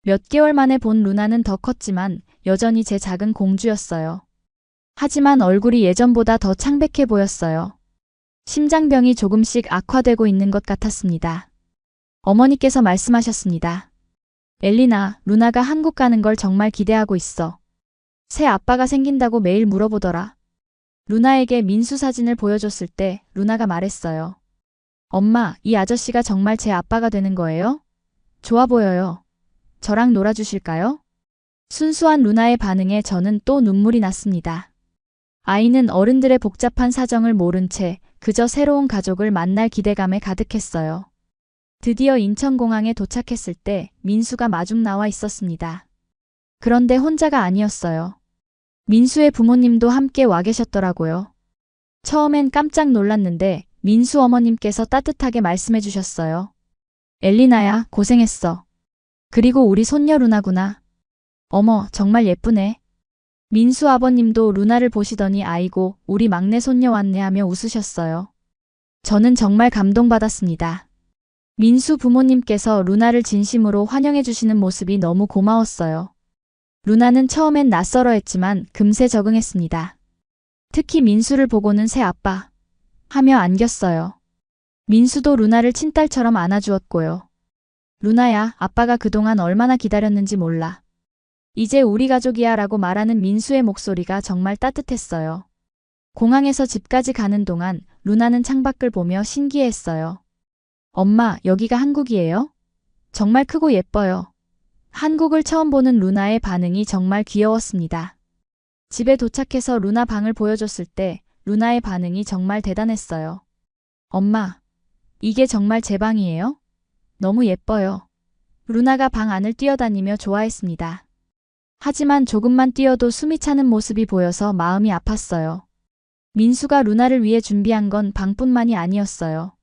Speaker 1: 몇 개월 만에 본 루나는 더 컸지만 여전히 제 작은 공주였어요. 하지만 얼굴이 예전보다 더 창백해 보였어요. 심장병이 조금씩 악화되고 있는 것 같았습니다. 어머니께서 말씀하셨습니다. 엘리나, 루나가 한국 가는 걸 정말 기대하고 있어. 새 아빠가 생긴다고 매일 물어보더라. 루나에게 민수 사진을 보여줬을 때 루나가 말했어요. 엄마, 이 아저씨가 정말 제 아빠가 되는 거예요? 좋아 보여요. 저랑 놀아주실까요? 순수한 루나의 반응에 저는 또 눈물이 났습니다. 아이는 어른들의 복잡한 사정을 모른 채 그저 새로운 가족을 만날 기대감에 가득했어요. 드디어 인천공항에 도착했을 때 민수가 마중 나와 있었습니다. 그런데 혼자가 아니었어요. 민수의 부모님도 함께 와 계셨더라고요. 처음엔 깜짝 놀랐는데 민수 어머님께서 따뜻하게 말씀해 주셨어요. 엘리나야, 고생했어. 그리고 우리 손녀 루나구나. 어머, 정말 예쁘네. 민수 아버님도 루나를 보시더니 아이고, 우리 막내 손녀 왔네 하며 웃으셨어요. 저는 정말 감동받았습니다. 민수 부모님께서 루나를 진심으로 환영해 주시는 모습이 너무 고마웠어요. 루나는 처음엔 낯설어했지만 금세 적응했습니다. 특히 민수를 보고는 새 아빠 하며 안겼어요. 민수도 루나를 친딸처럼 안아주었고요. 루나야, 아빠가 그동안 얼마나 기다렸는지 몰라. 이제 우리 가족이야 라고 말하는 민수의 목소리가 정말 따뜻했어요. 공항에서 집까지 가는 동안 루나는 창밖을 보며 신기해했어요. 엄마, 여기가 한국이에요? 정말 크고 예뻐요. 한국을 처음 보는 루나의 반응이 정말 귀여웠습니다. 집에 도착해서 루나 방을 보여줬을 때 루나의 반응이 정말 대단했어요. 엄마, 이게 정말 제 방이에요? 너무 예뻐요. 루나가 방 안을 뛰어다니며 좋아했습니다. 하지만 조금만 뛰어도 숨이 차는 모습이 보여서 마음이 아팠어요. 민수가 루나를 위해 준비한 건 방뿐만이 아니었어요.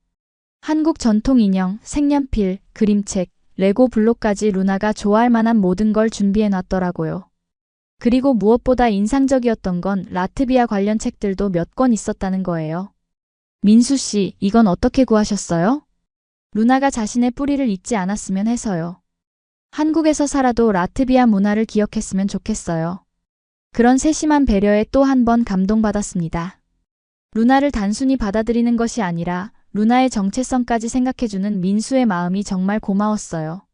Speaker 1: 한국 전통 인형, 색연필, 그림책, 레고 블록까지 루나가 좋아할 만한 모든 걸 준비해 놨더라고요. 그리고 무엇보다 인상적이었던 건 라트비아 관련 책들도 몇 권 있었다는 거예요. 민수 씨, 이건 어떻게 구하셨어요? 루나가 자신의 뿌리를 잊지 않았으면 해서요. 한국에서 살아도 라트비아 문화를 기억했으면 좋겠어요. 그런 세심한 배려에 또 한 번 감동받았습니다. 루나를 단순히 받아들이는 것이 아니라 루나의 정체성까지 생각해주는 민수의 마음이 정말 고마웠어요.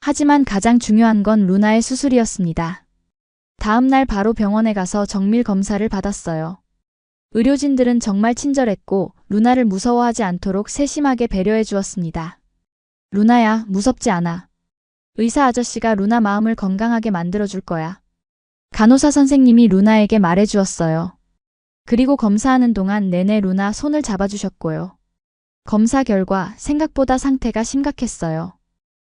Speaker 1: 하지만 가장 중요한 건 루나의 수술이었습니다. 다음 날 바로 병원에 가서 정밀 검사를 받았어요. 의료진들은 정말 친절했고 루나를 무서워하지 않도록 세심하게 배려해 주었습니다. 루나야, 무섭지 않아. 의사 아저씨가 루나 마음을 건강하게 만들어줄 거야. 간호사 선생님이 루나에게 말해 주었어요. 그리고 검사하는 동안 내내 루나 손을 잡아주셨고요. 검사 결과 생각보다 상태가 심각했어요.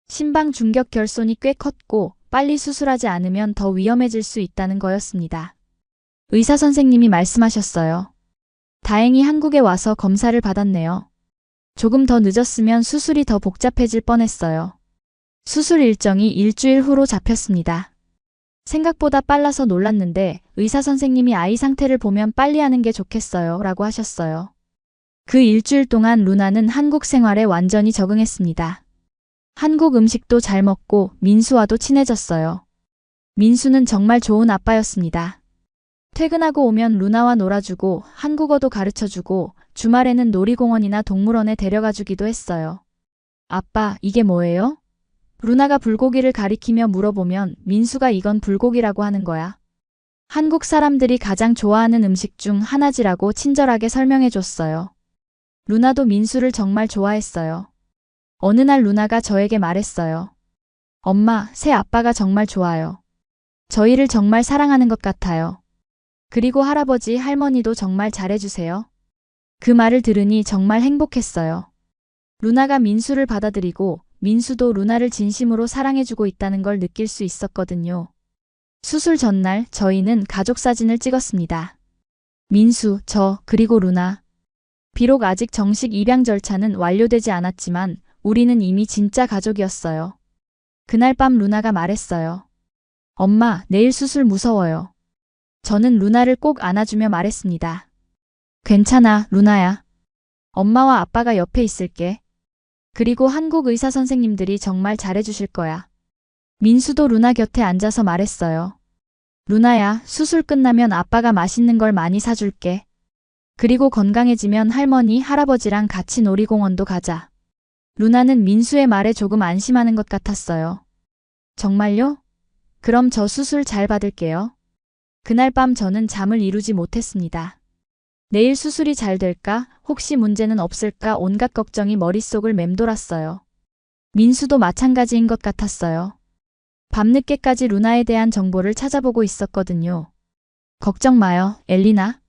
Speaker 1: 심방 중격 결손이 꽤 컸고 빨리 수술하지 않으면 더 위험해질 수 있다는 거였습니다. 의사 선생님이 말씀하셨어요. 다행히 한국에 와서 검사를 받았네요. 조금 더 늦었으면 수술이 더 복잡해질 뻔했어요. 수술 일정이 일주일 후로 잡혔습니다. 생각보다 빨라서 놀랐는데 의사 선생님이 아이 상태를 보면 빨리 하는 게 좋겠어요 라고 하셨어요. 그 일주일 동안 루나는 한국 생활에 완전히 적응했습니다. 한국 음식도 잘 먹고 민수와도 친해졌어요. 민수는 정말 좋은 아빠였습니다. 퇴근하고 오면 루나와 놀아주고 한국어도 가르쳐주고 주말에는 놀이공원이나 동물원에 데려가주기도 했어요. 아빠, 이게 뭐예요? 루나가 불고기를 가리키며 물어보면 민수가 이건 불고기라고 하는 거야. 한국 사람들이 가장 좋아하는 음식 중 하나지라고 친절하게 설명해줬어요. 루나도 민수를 정말 좋아했어요. 어느 날 루나가 저에게 말했어요. 엄마, 새 아빠가 정말 좋아요. 저희를 정말 사랑하는 것 같아요. 그리고 할아버지, 할머니도 정말 잘해주세요. 그 말을 들으니 정말 행복했어요. 루나가 민수를 받아들이고 민수도 루나를 진심으로 사랑해주고 있다는 걸 느낄 수 있었거든요. 수술 전날 저희는 가족 사진을 찍었습니다. 민수, 저, 그리고 루나. 비록 아직 정식 입양 절차는 완료되지 않았지만 우리는 이미 진짜 가족이었어요. 그날 밤 루나가 말했어요. 엄마, 내일 수술 무서워요. 저는 루나를 꼭 안아주며 말했습니다. 괜찮아, 루나야. 엄마와 아빠가 옆에 있을게. 그리고 한국 의사 선생님들이 정말 잘해주실 거야. 민수도 루나 곁에 앉아서 말했어요. 루나야, 수술 끝나면 아빠가 맛있는 걸 많이 사줄게. 그리고 건강해지면 할머니, 할아버지랑 같이 놀이공원도 가자. 루나는 민수의 말에 조금 안심하는 것 같았어요. 정말요? 그럼 저 수술 잘 받을게요. 그날 밤 저는 잠을 이루지 못했습니다. 내일 수술이 잘 될까? 혹시 문제는 없을까? 온갖 걱정이 머릿속을 맴돌았어요. 민수도 마찬가지인 것 같았어요. 밤늦게까지 루나에 대한 정보를 찾아보고 있었거든요. 걱정 마요, 엘리나.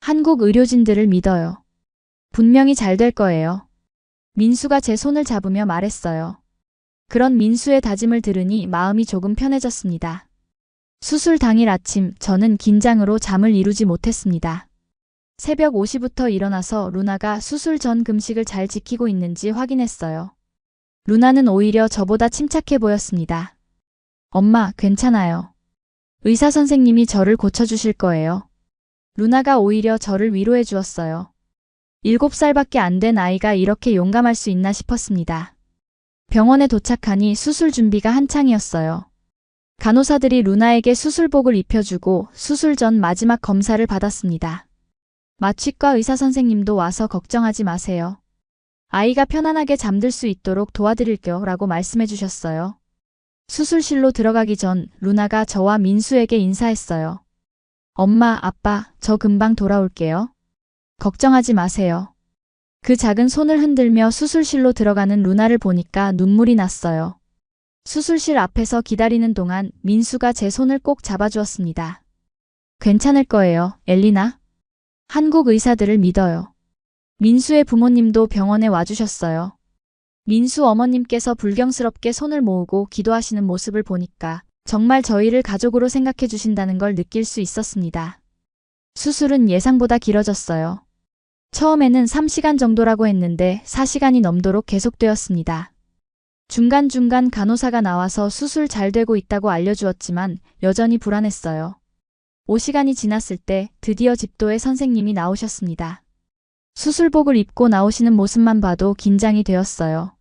Speaker 1: 한국 의료진들을 믿어요. 분명히 잘 될 거예요. 민수가 제 손을 잡으며 말했어요. 그런 민수의 다짐을 들으니 마음이 조금 편해졌습니다. 수술 당일 아침 저는 긴장으로 잠을 이루지 못했습니다. 새벽 5시부터 일어나서 루나가 수술 전 금식을 잘 지키고 있는지 확인했어요. 루나는 오히려 저보다 침착해 보였습니다. 엄마, 괜찮아요. 의사 선생님이 저를 고쳐주실 거예요. 루나가 오히려 저를 위로해 주었어요. 7살밖에 안 된 아이가 이렇게 용감할 수 있나 싶었습니다. 병원에 도착하니 수술 준비가 한창이었어요. 간호사들이 루나에게 수술복을 입혀주고 수술 전 마지막 검사를 받았습니다. 마취과 의사 선생님도 와서 걱정하지 마세요. 아이가 편안하게 잠들 수 있도록 도와드릴게요 라고 말씀해 주셨어요. 수술실로 들어가기 전 루나가 저와 민수에게 인사했어요. 엄마, 아빠, 저 금방 돌아올게요. 걱정하지 마세요. 그 작은 손을 흔들며 수술실로 들어가는 루나를 보니까 눈물이 났어요. 수술실 앞에서 기다리는 동안 민수가 제 손을 꼭 잡아주었습니다. 괜찮을 거예요, 엘리나. 한국 의사들을 믿어요. 민수의 부모님도 병원에 와주셨어요. 민수 어머님께서 불경스럽게 손을 모으고 기도하시는 모습을 보니까 정말 저희를 가족으로 생각해 주신다는 걸 느낄 수 있었습니다. 수술은 예상보다 길어졌어요. 처음에는 3시간 정도라고 했는데 4시간이 넘도록 계속되었습니다. 중간중간 간호사가 나와서 수술 잘 되고 있다고 알려주었지만 여전히 불안했어요. 5시간이 지났을 때 드디어 집도의 선생님이 나오셨습니다. 수술복을 입고 나오시는 모습만 봐도 긴장이 되었어요.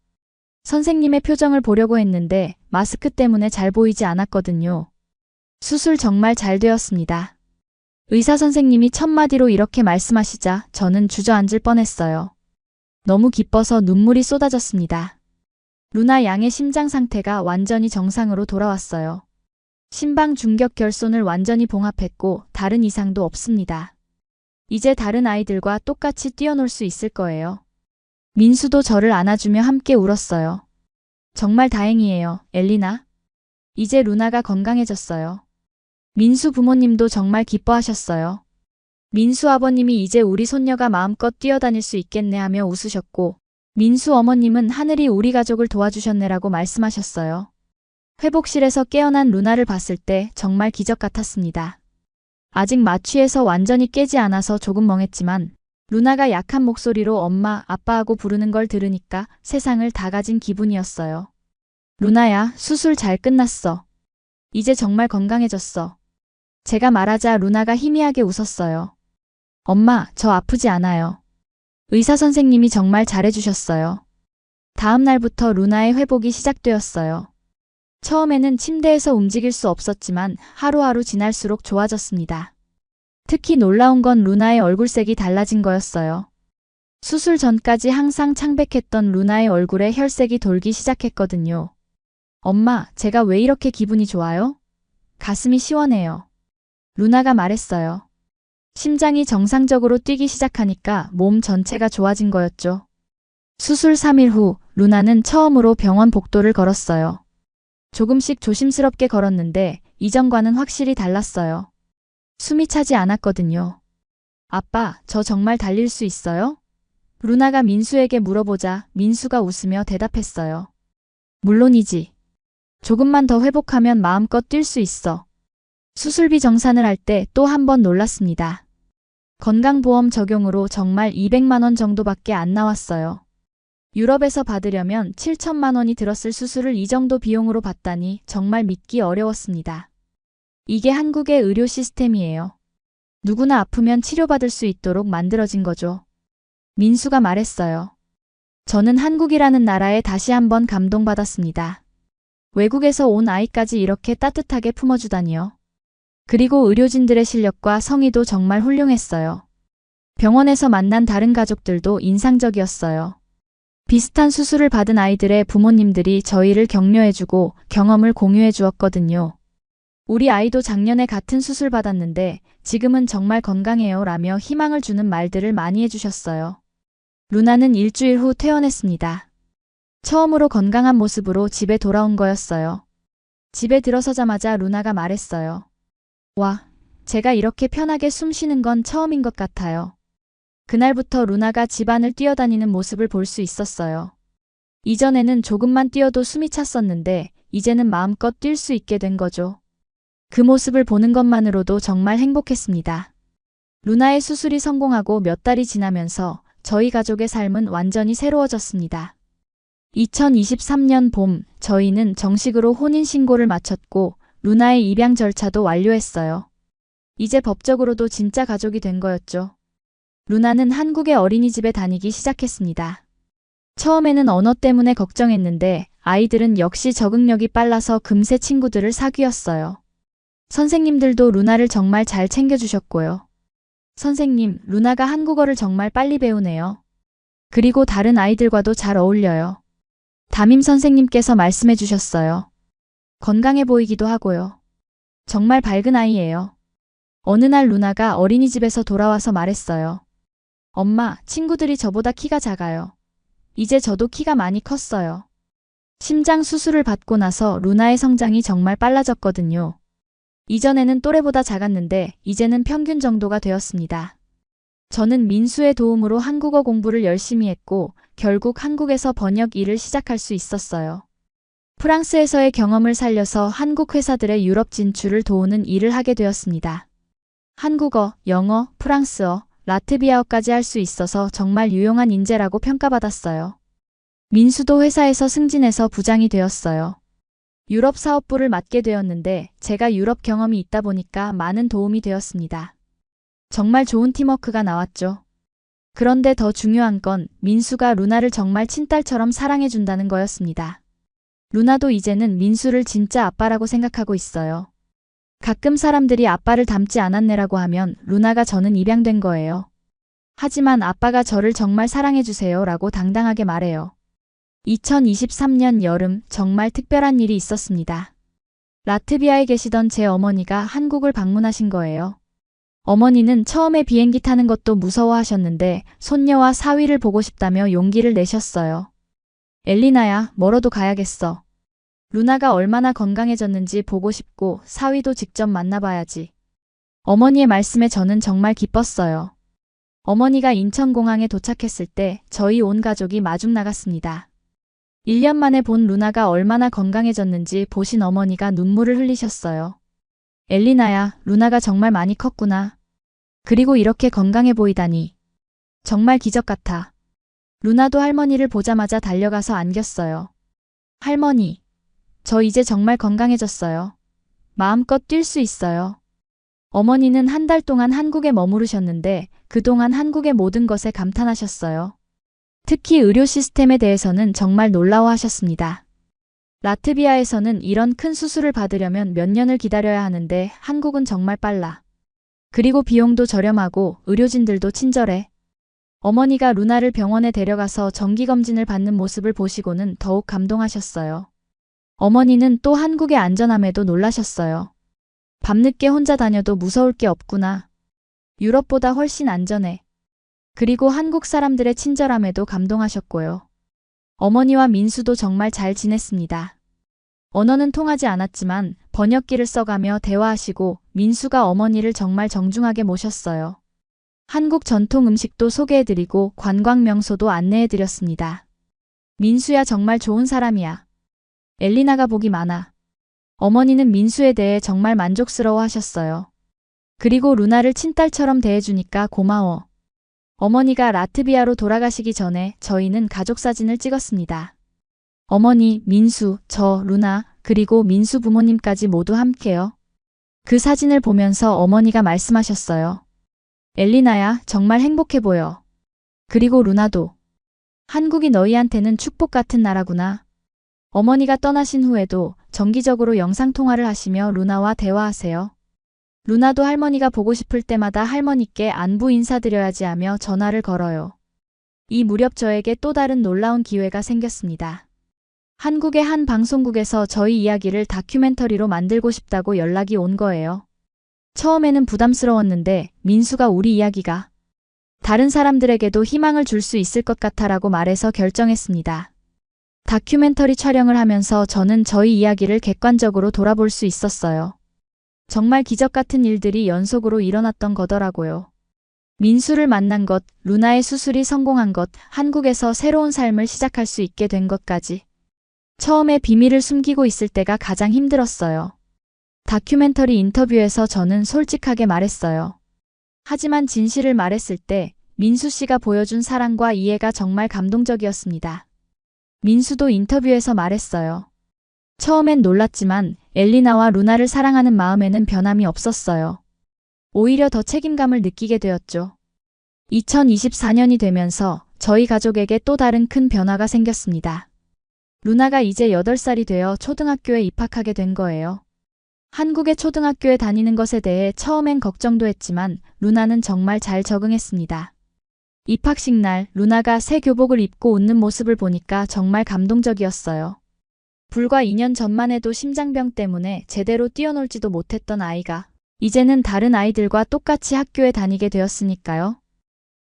Speaker 1: 선생님의 표정을 보려고 했는데 마스크 때문에 잘 보이지 않았거든요. 수술 정말 잘 되었습니다. 의사 선생님이 첫마디로 이렇게 말씀하시자 저는 주저앉을 뻔했어요. 너무 기뻐서 눈물이 쏟아졌습니다. 루나 양의 심장 상태가 완전히 정상으로 돌아왔어요. 심방 중격 결손을 완전히 봉합했고 다른 이상도 없습니다. 이제 다른 아이들과 똑같이 뛰어놀 수 있을 거예요. 민수도 저를 안아주며 함께 울었어요. 정말 다행이에요, 엘리나. 이제 루나가 건강해졌어요. 민수 부모님도 정말 기뻐하셨어요. 민수 아버님이 이제 우리 손녀가 마음껏 뛰어다닐 수 있겠네 하며 웃으셨고, 민수 어머님은 하늘이 우리 가족을 도와주셨네라고 말씀하셨어요. 회복실에서 깨어난 루나를 봤을 때 정말 기적 같았습니다. 아직 마취해서 완전히 깨지 않아서 조금 멍했지만 루나가 약한 목소리로 엄마, 아빠하고 부르는 걸 들으니까 세상을 다 가진 기분이었어요. 루나야, 수술 잘 끝났어. 이제 정말 건강해졌어. 제가 말하자 루나가 희미하게 웃었어요. 엄마, 저 아프지 않아요. 의사 선생님이 정말 잘해주셨어요. 다음 날부터 루나의 회복이 시작되었어요. 처음에는 침대에서 움직일 수 없었지만 하루하루 지날수록 좋아졌습니다. 특히 놀라운 건 루나의 얼굴색이 달라진 거였어요. 수술 전까지 항상 창백했던 루나의 얼굴에 혈색이 돌기 시작했거든요. 엄마, 제가 왜 이렇게 기분이 좋아요? 가슴이 시원해요. 루나가 말했어요. 심장이 정상적으로 뛰기 시작하니까 몸 전체가 좋아진 거였죠. 수술 3일 후 루나는 처음으로 병원 복도를 걸었어요. 조금씩 조심스럽게 걸었는데 이전과는 확실히 달랐어요. 숨이 차지 않았거든요. 아빠, 저 정말 달릴 수 있어요? 루나가 민수에게 물어보자 민수가 웃으며 대답했어요. 물론이지. 조금만 더 회복하면 마음껏 뛸 수 있어. 수술비 정산을 할 때 또 한 번 놀랐습니다. 건강보험 적용으로 정말 200만 원 정도밖에 안 나왔어요. 유럽에서 받으려면 7천만 원이 들었을 수술을 이 정도 비용으로 받다니 정말 믿기 어려웠습니다. 이게 한국의 의료 시스템이에요. 누구나 아프면 치료받을 수 있도록 만들어진 거죠. 민수가 말했어요. 저는 한국이라는 나라에 다시 한번 감동받았습니다. 외국에서 온 아이까지 이렇게 따뜻하게 품어주다니요. 그리고 의료진들의 실력과 성의도 정말 훌륭했어요. 병원에서 만난 다른 가족들도 인상적이었어요. 비슷한 수술을 받은 아이들의 부모님들이 저희를 격려해주고 경험을 공유해 주었거든요. 우리 아이도 작년에 같은 수술 받았는데 지금은 정말 건강해요 라며 희망을 주는 말들을 많이 해주셨어요. 루나는 일주일 후 퇴원했습니다. 처음으로 건강한 모습으로 집에 돌아온 거였어요. 집에 들어서자마자 루나가 말했어요. 와, 제가 이렇게 편하게 숨 쉬는 건 처음인 것 같아요. 그날부터 루나가 집안을 뛰어다니는 모습을 볼 수 있었어요. 이전에는 조금만 뛰어도 숨이 찼었는데 이제는 마음껏 뛸 수 있게 된 거죠. 그 모습을 보는 것만으로도 정말 행복했습니다. 루나의 수술이 성공하고 몇 달이 지나면서 저희 가족의 삶은 완전히 새로워졌습니다. 2023년 봄, 저희는 정식으로 혼인신고를 마쳤고 루나의 입양 절차도 완료했어요. 이제 법적으로도 진짜 가족이 된 거였죠. 루나는 한국의 어린이집에 다니기 시작했습니다. 처음에는 언어 때문에 걱정했는데 아이들은 역시 적응력이 빨라서 금세 친구들을 사귀었어요. 선생님들도 루나를 정말 잘 챙겨주셨고요. 선생님, 루나가 한국어를 정말 빨리 배우네요. 그리고 다른 아이들과도 잘 어울려요. 담임 선생님께서 말씀해 주셨어요. 건강해 보이기도 하고요. 정말 밝은 아이예요. 어느 날 루나가 어린이집에서 돌아와서 말했어요. 엄마, 친구들이 저보다 키가 작아요. 이제 저도 키가 많이 컸어요. 심장 수술을 받고 나서 루나의 성장이 정말 빨라졌거든요. 이전에는 또래보다 작았는데 이제는 평균 정도가 되었습니다. 저는 민수의 도움으로 한국어 공부를 열심히 했고 결국 한국에서 번역 일을 시작할 수 있었어요. 프랑스에서의 경험을 살려서 한국 회사들의 유럽 진출을 도우는 일을 하게 되었습니다. 한국어, 영어, 프랑스어, 라트비아어까지 할 수 있어서 정말 유용한 인재라고 평가받았어요. 민수도 회사에서 승진해서 부장이 되었어요. 유럽 사업부를 맡게 되었는데 제가 유럽 경험이 있다 보니까 많은 도움이 되었습니다. 정말 좋은 팀워크가 나왔죠. 그런데 더 중요한 건 민수가 루나를 정말 친딸처럼 사랑해준다는 거였습니다. 루나도 이제는 민수를 진짜 아빠라고 생각하고 있어요. 가끔 사람들이 아빠를 닮지 않았네라고 하면 루나가 저는 입양된 거예요. 하지만 아빠가 저를 정말 사랑해주세요 라고 당당하게 말해요. 2023년 여름 정말 특별한 일이 있었습니다. 라트비아에 계시던 제 어머니가 한국을 방문하신 거예요. 어머니는 처음에 비행기 타는 것도 무서워하셨는데 손녀와 사위를 보고 싶다며 용기를 내셨어요. 엘리나야, 멀어도 가야겠어. 루나가 얼마나 건강해졌는지 보고 싶고 사위도 직접 만나봐야지. 어머니의 말씀에 저는 정말 기뻤어요. 어머니가 인천공항에 도착했을 때 저희 온 가족이 마중 나갔습니다. 1년 만에 본 루나가 얼마나 건강해졌는지 보신 어머니가 눈물을 흘리셨어요. 엘리나야, 루나가 정말 많이 컸구나. 그리고 이렇게 건강해 보이다니. 정말 기적 같아. 루나도 할머니를 보자마자 달려가서 안겼어요. 할머니, 저 이제 정말 건강해졌어요. 마음껏 뛸 수 있어요. 어머니는 한 달 동안 한국에 머무르셨는데 그동안 한국의 모든 것에 감탄하셨어요. 특히 의료 시스템에 대해서는 정말 놀라워하셨습니다. 라트비아에서는 이런 큰 수술을 받으려면 몇 년을 기다려야 하는데 한국은 정말 빨라. 그리고 비용도 저렴하고 의료진들도 친절해. 어머니가 루나를 병원에 데려가서 정기검진을 받는 모습을 보시고는 더욱 감동하셨어요. 어머니는 또 한국의 안전함에도 놀라셨어요. 밤늦게 혼자 다녀도 무서울 게 없구나. 유럽보다 훨씬 안전해. 그리고 한국 사람들의 친절함에도 감동하셨고요. 어머니와 민수도 정말 잘 지냈습니다. 언어는 통하지 않았지만 번역기를 써가며 대화하시고 민수가 어머니를 정말 정중하게 모셨어요. 한국 전통 음식도 소개해드리고 관광 명소도 안내해드렸습니다. 민수야 정말 좋은 사람이야. 엘리나가 복이 많아. 어머니는 민수에 대해 정말 만족스러워 하셨어요. 그리고 루나를 친딸처럼 대해주니까 고마워. 어머니가 라트비아로 돌아가시기 전에 저희는 가족 사진을 찍었습니다. 어머니, 민수, 저, 루나, 그리고 민수 부모님까지 모두 함께요. 그 사진을 보면서 어머니가 말씀하셨어요. 엘리나야, 정말 행복해 보여. 그리고 루나도. 한국이 너희한테는 축복 같은 나라구나. 어머니가 떠나신 후에도 정기적으로 영상통화를 하시며 루나와 대화하세요. 루나도 할머니가 보고 싶을 때마다 할머니께 안부 인사드려야지 하며 전화를 걸어요. 이 무렵 저에게 또 다른 놀라운 기회가 생겼습니다. 한국의 한 방송국에서 저희 이야기를 다큐멘터리로 만들고 싶다고 연락이 온 거예요. 처음에는 부담스러웠는데 민수가 우리 이야기가 다른 사람들에게도 희망을 줄 수 있을 것 같아라고 말해서 결정했습니다. 다큐멘터리 촬영을 하면서 저는 저희 이야기를 객관적으로 돌아볼 수 있었어요. 정말 기적 같은 일들이 연속으로 일어났던 거더라고요. 민수를 만난 것, 루나의 수술이 성공한 것, 한국에서 새로운 삶을 시작할 수 있게 된 것까지. 처음에 비밀을 숨기고 있을 때가 가장 힘들었어요. 다큐멘터리 인터뷰에서 저는 솔직하게 말했어요. 하지만 진실을 말했을 때 민수 씨가 보여준 사랑과 이해가 정말 감동적이었습니다. 민수도 인터뷰에서 말했어요. 처음엔 놀랐지만 엘리나와 루나를 사랑하는 마음에는 변함이 없었어요. 오히려 더 책임감을 느끼게 되었죠. 2024년이 되면서 저희 가족에게 또 다른 큰 변화가 생겼습니다. 루나가 이제 8살이 되어 초등학교에 입학하게 된 거예요. 한국의 초등학교에 다니는 것에 대해 처음엔 걱정도 했지만 루나는 정말 잘 적응했습니다. 입학식 날 루나가 새 교복을 입고 웃는 모습을 보니까 정말 감동적이었어요. 불과 2년 전만 해도 심장병 때문에 제대로 뛰어놀지도 못했던 아이가 이제는 다른 아이들과 똑같이 학교에 다니게 되었으니까요.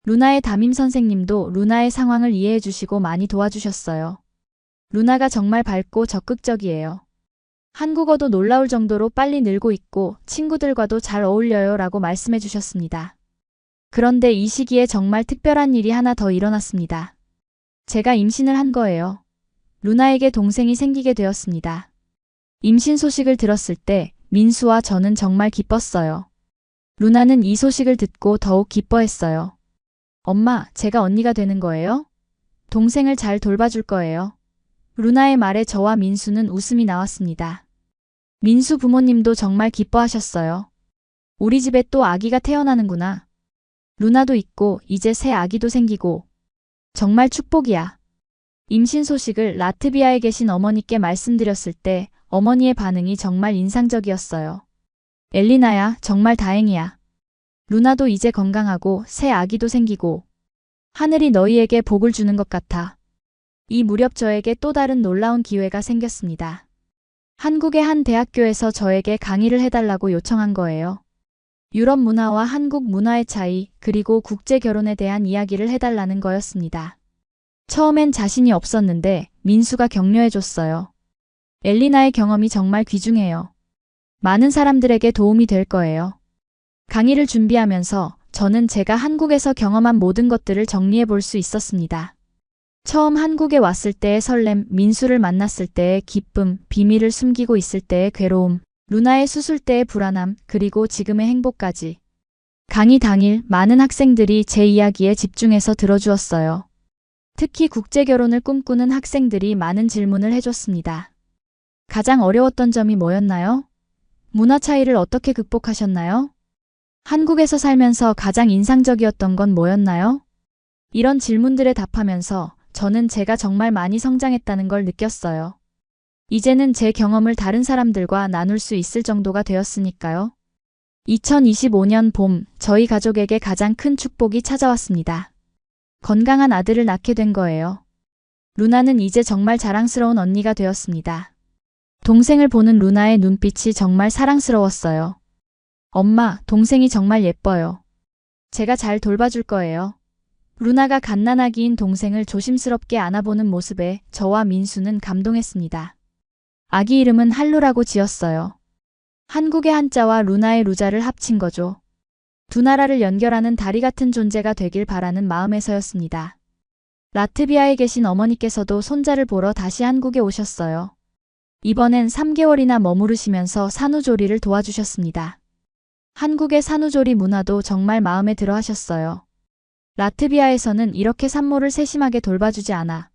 Speaker 1: 루나의 담임 선생님도 루나의 상황을 이해해 주시고 많이 도와주셨어요. 루나가 정말 밝고 적극적이에요. 한국어도 놀라울 정도로 빨리 늘고 있고 친구들과도 잘 어울려요 라고 말씀해 주셨습니다. 그런데 이 시기에 정말 특별한 일이 하나 더 일어났습니다. 제가 임신을 한 거예요. 루나에게 동생이 생기게 되었습니다. 임신 소식을 들었을 때 민수와 저는 정말 기뻤어요. 루나는 이 소식을 듣고 더욱 기뻐했어요. 엄마, 제가 언니가 되는 거예요? 동생을 잘 돌봐줄 거예요. 루나의 말에 저와 민수는 웃음이 나왔습니다. 민수 부모님도 정말 기뻐하셨어요. 우리 집에 또 아기가 태어나는구나. 루나도 있고 이제 새 아기도 생기고. 정말 축복이야. 임신 소식을 라트비아에 계신 어머니께 말씀드렸을 때 어머니의 반응이 정말 인상적이었어요. 엘리나야, 정말 다행이야. 루나도 이제 건강하고 새 아기도 생기고. 하늘이 너희에게 복을 주는 것 같아. 이 무렵 저에게 또 다른 놀라운 기회가 생겼습니다. 한국의 한 대학교에서 저에게 강의를 해달라고 요청한 거예요. 유럽 문화와 한국 문화의 차이, 그리고 국제 결혼에 대한 이야기를 해달라는 거였습니다. 처음엔 자신이 없었는데 민수가 격려해줬어요. 엘리나의 경험이 정말 귀중해요. 많은 사람들에게 도움이 될 거예요. 강의를 준비하면서 저는 제가 한국에서 경험한 모든 것들을 정리해 볼 수 있었습니다. 처음 한국에 왔을 때의 설렘, 민수를 만났을 때의 기쁨, 비밀을 숨기고 있을 때의 괴로움, 루나의 수술 때의 불안함, 그리고 지금의 행복까지. 강의 당일 많은 학생들이 제 이야기에 집중해서 들어주었어요. 특히 국제결혼을 꿈꾸는 학생들이 많은 질문을 해줬습니다. 가장 어려웠던 점이 뭐였나요? 문화 차이를 어떻게 극복하셨나요? 한국에서 살면서 가장 인상적이었던 건 뭐였나요? 이런 질문들에 답하면서 저는 제가 정말 많이 성장했다는 걸 느꼈어요. 이제는 제 경험을 다른 사람들과 나눌 수 있을 정도가 되었으니까요. 2025년 봄, 저희 가족에게 가장 큰 축복이 찾아왔습니다. 건강한 아들을 낳게 된 거예요. 루나는 이제 정말 자랑스러운 언니가 되었습니다. 동생을 보는 루나의 눈빛이 정말 사랑스러웠어요. 엄마, 동생이 정말 예뻐요. 제가 잘 돌봐줄 거예요. 루나가 갓난아기인 동생을 조심스럽게 안아보는 모습에 저와 민수는 감동했습니다. 아기 이름은 할루라고 지었어요. 한국의 한자와 루나의 루자를 합친 거죠. 두 나라를 연결하는 다리 같은 존재가 되길 바라는 마음에서였습니다. 라트비아에 계신 어머니께서도 손자를 보러 다시 한국에 오셨어요. 이번엔 3개월이나 머무르시면서 산후조리를 도와주셨습니다. 한국의 산후조리 문화도 정말 마음에 들어 하셨어요. 라트비아에서는 이렇게 산모를 세심하게 돌봐주지 않아.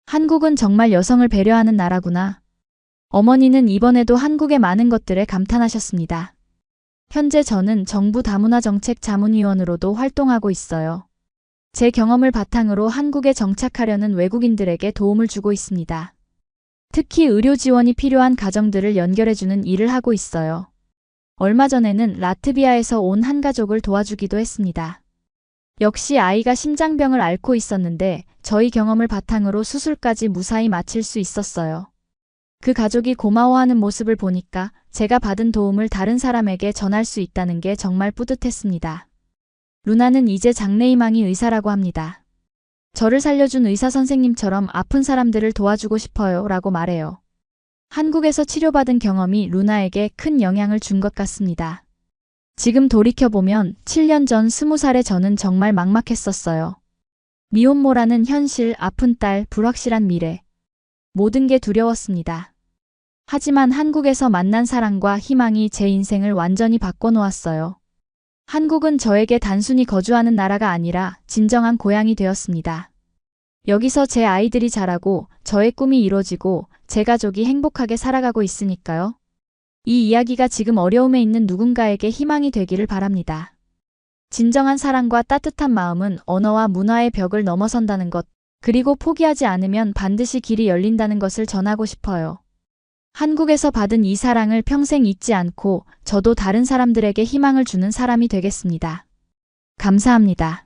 Speaker 1: 한국은 정말 여성을 배려하는 나라구나. 어머니는 이번에도 한국의 많은 것들에 감탄하셨습니다. 현재 저는 정부 다문화 정책 자문위원으로도 활동하고 있어요. 제 경험을 바탕으로 한국에 정착하려는 외국인들에게 도움을 주고 있습니다. 특히 의료 지원이 필요한 가정들을 연결해주는 일을 하고 있어요. 얼마 전에는 라트비아에서 온 한 가족을 도와주기도 했습니다. 역시 아이가 심장병을 앓고 있었는데 저희 경험을 바탕으로 수술까지 무사히 마칠 수 있었어요. 그 가족이 고마워하는 모습을 보니까 제가 받은 도움을 다른 사람에게 전할 수 있다는 게 정말 뿌듯했습니다. 루나는 이제 장래희망이 의사라고 합니다. 저를 살려준 의사 선생님처럼 아픈 사람들을 도와주고 싶어요 라고 말해요. 한국에서 치료받은 경험이 루나에게 큰 영향을 준 것 같습니다. 지금 돌이켜보면 7년 전 20살의 저는 정말 막막했었어요. 미혼모라는 현실, 아픈 딸, 불확실한 미래. 모든 게 두려웠습니다. 하지만 한국에서 만난 사랑과 희망이 제 인생을 완전히 바꿔놓았어요. 한국은 저에게 단순히 거주하는 나라가 아니라 진정한 고향이 되었습니다. 여기서 제 아이들이 자라고 저의 꿈이 이루어지고 제 가족이 행복하게 살아가고 있으니까요. 이 이야기가 지금 어려움에 있는 누군가에게 희망이 되기를 바랍니다. 진정한 사랑과 따뜻한 마음은 언어와 문화의 벽을 넘어선다는 것, 그리고 포기하지 않으면 반드시 길이 열린다는 것을 전하고 싶어요. 한국에서 받은 이 사랑을 평생 잊지 않고 저도 다른 사람들에게 희망을 주는 사람이 되겠습니다. 감사합니다.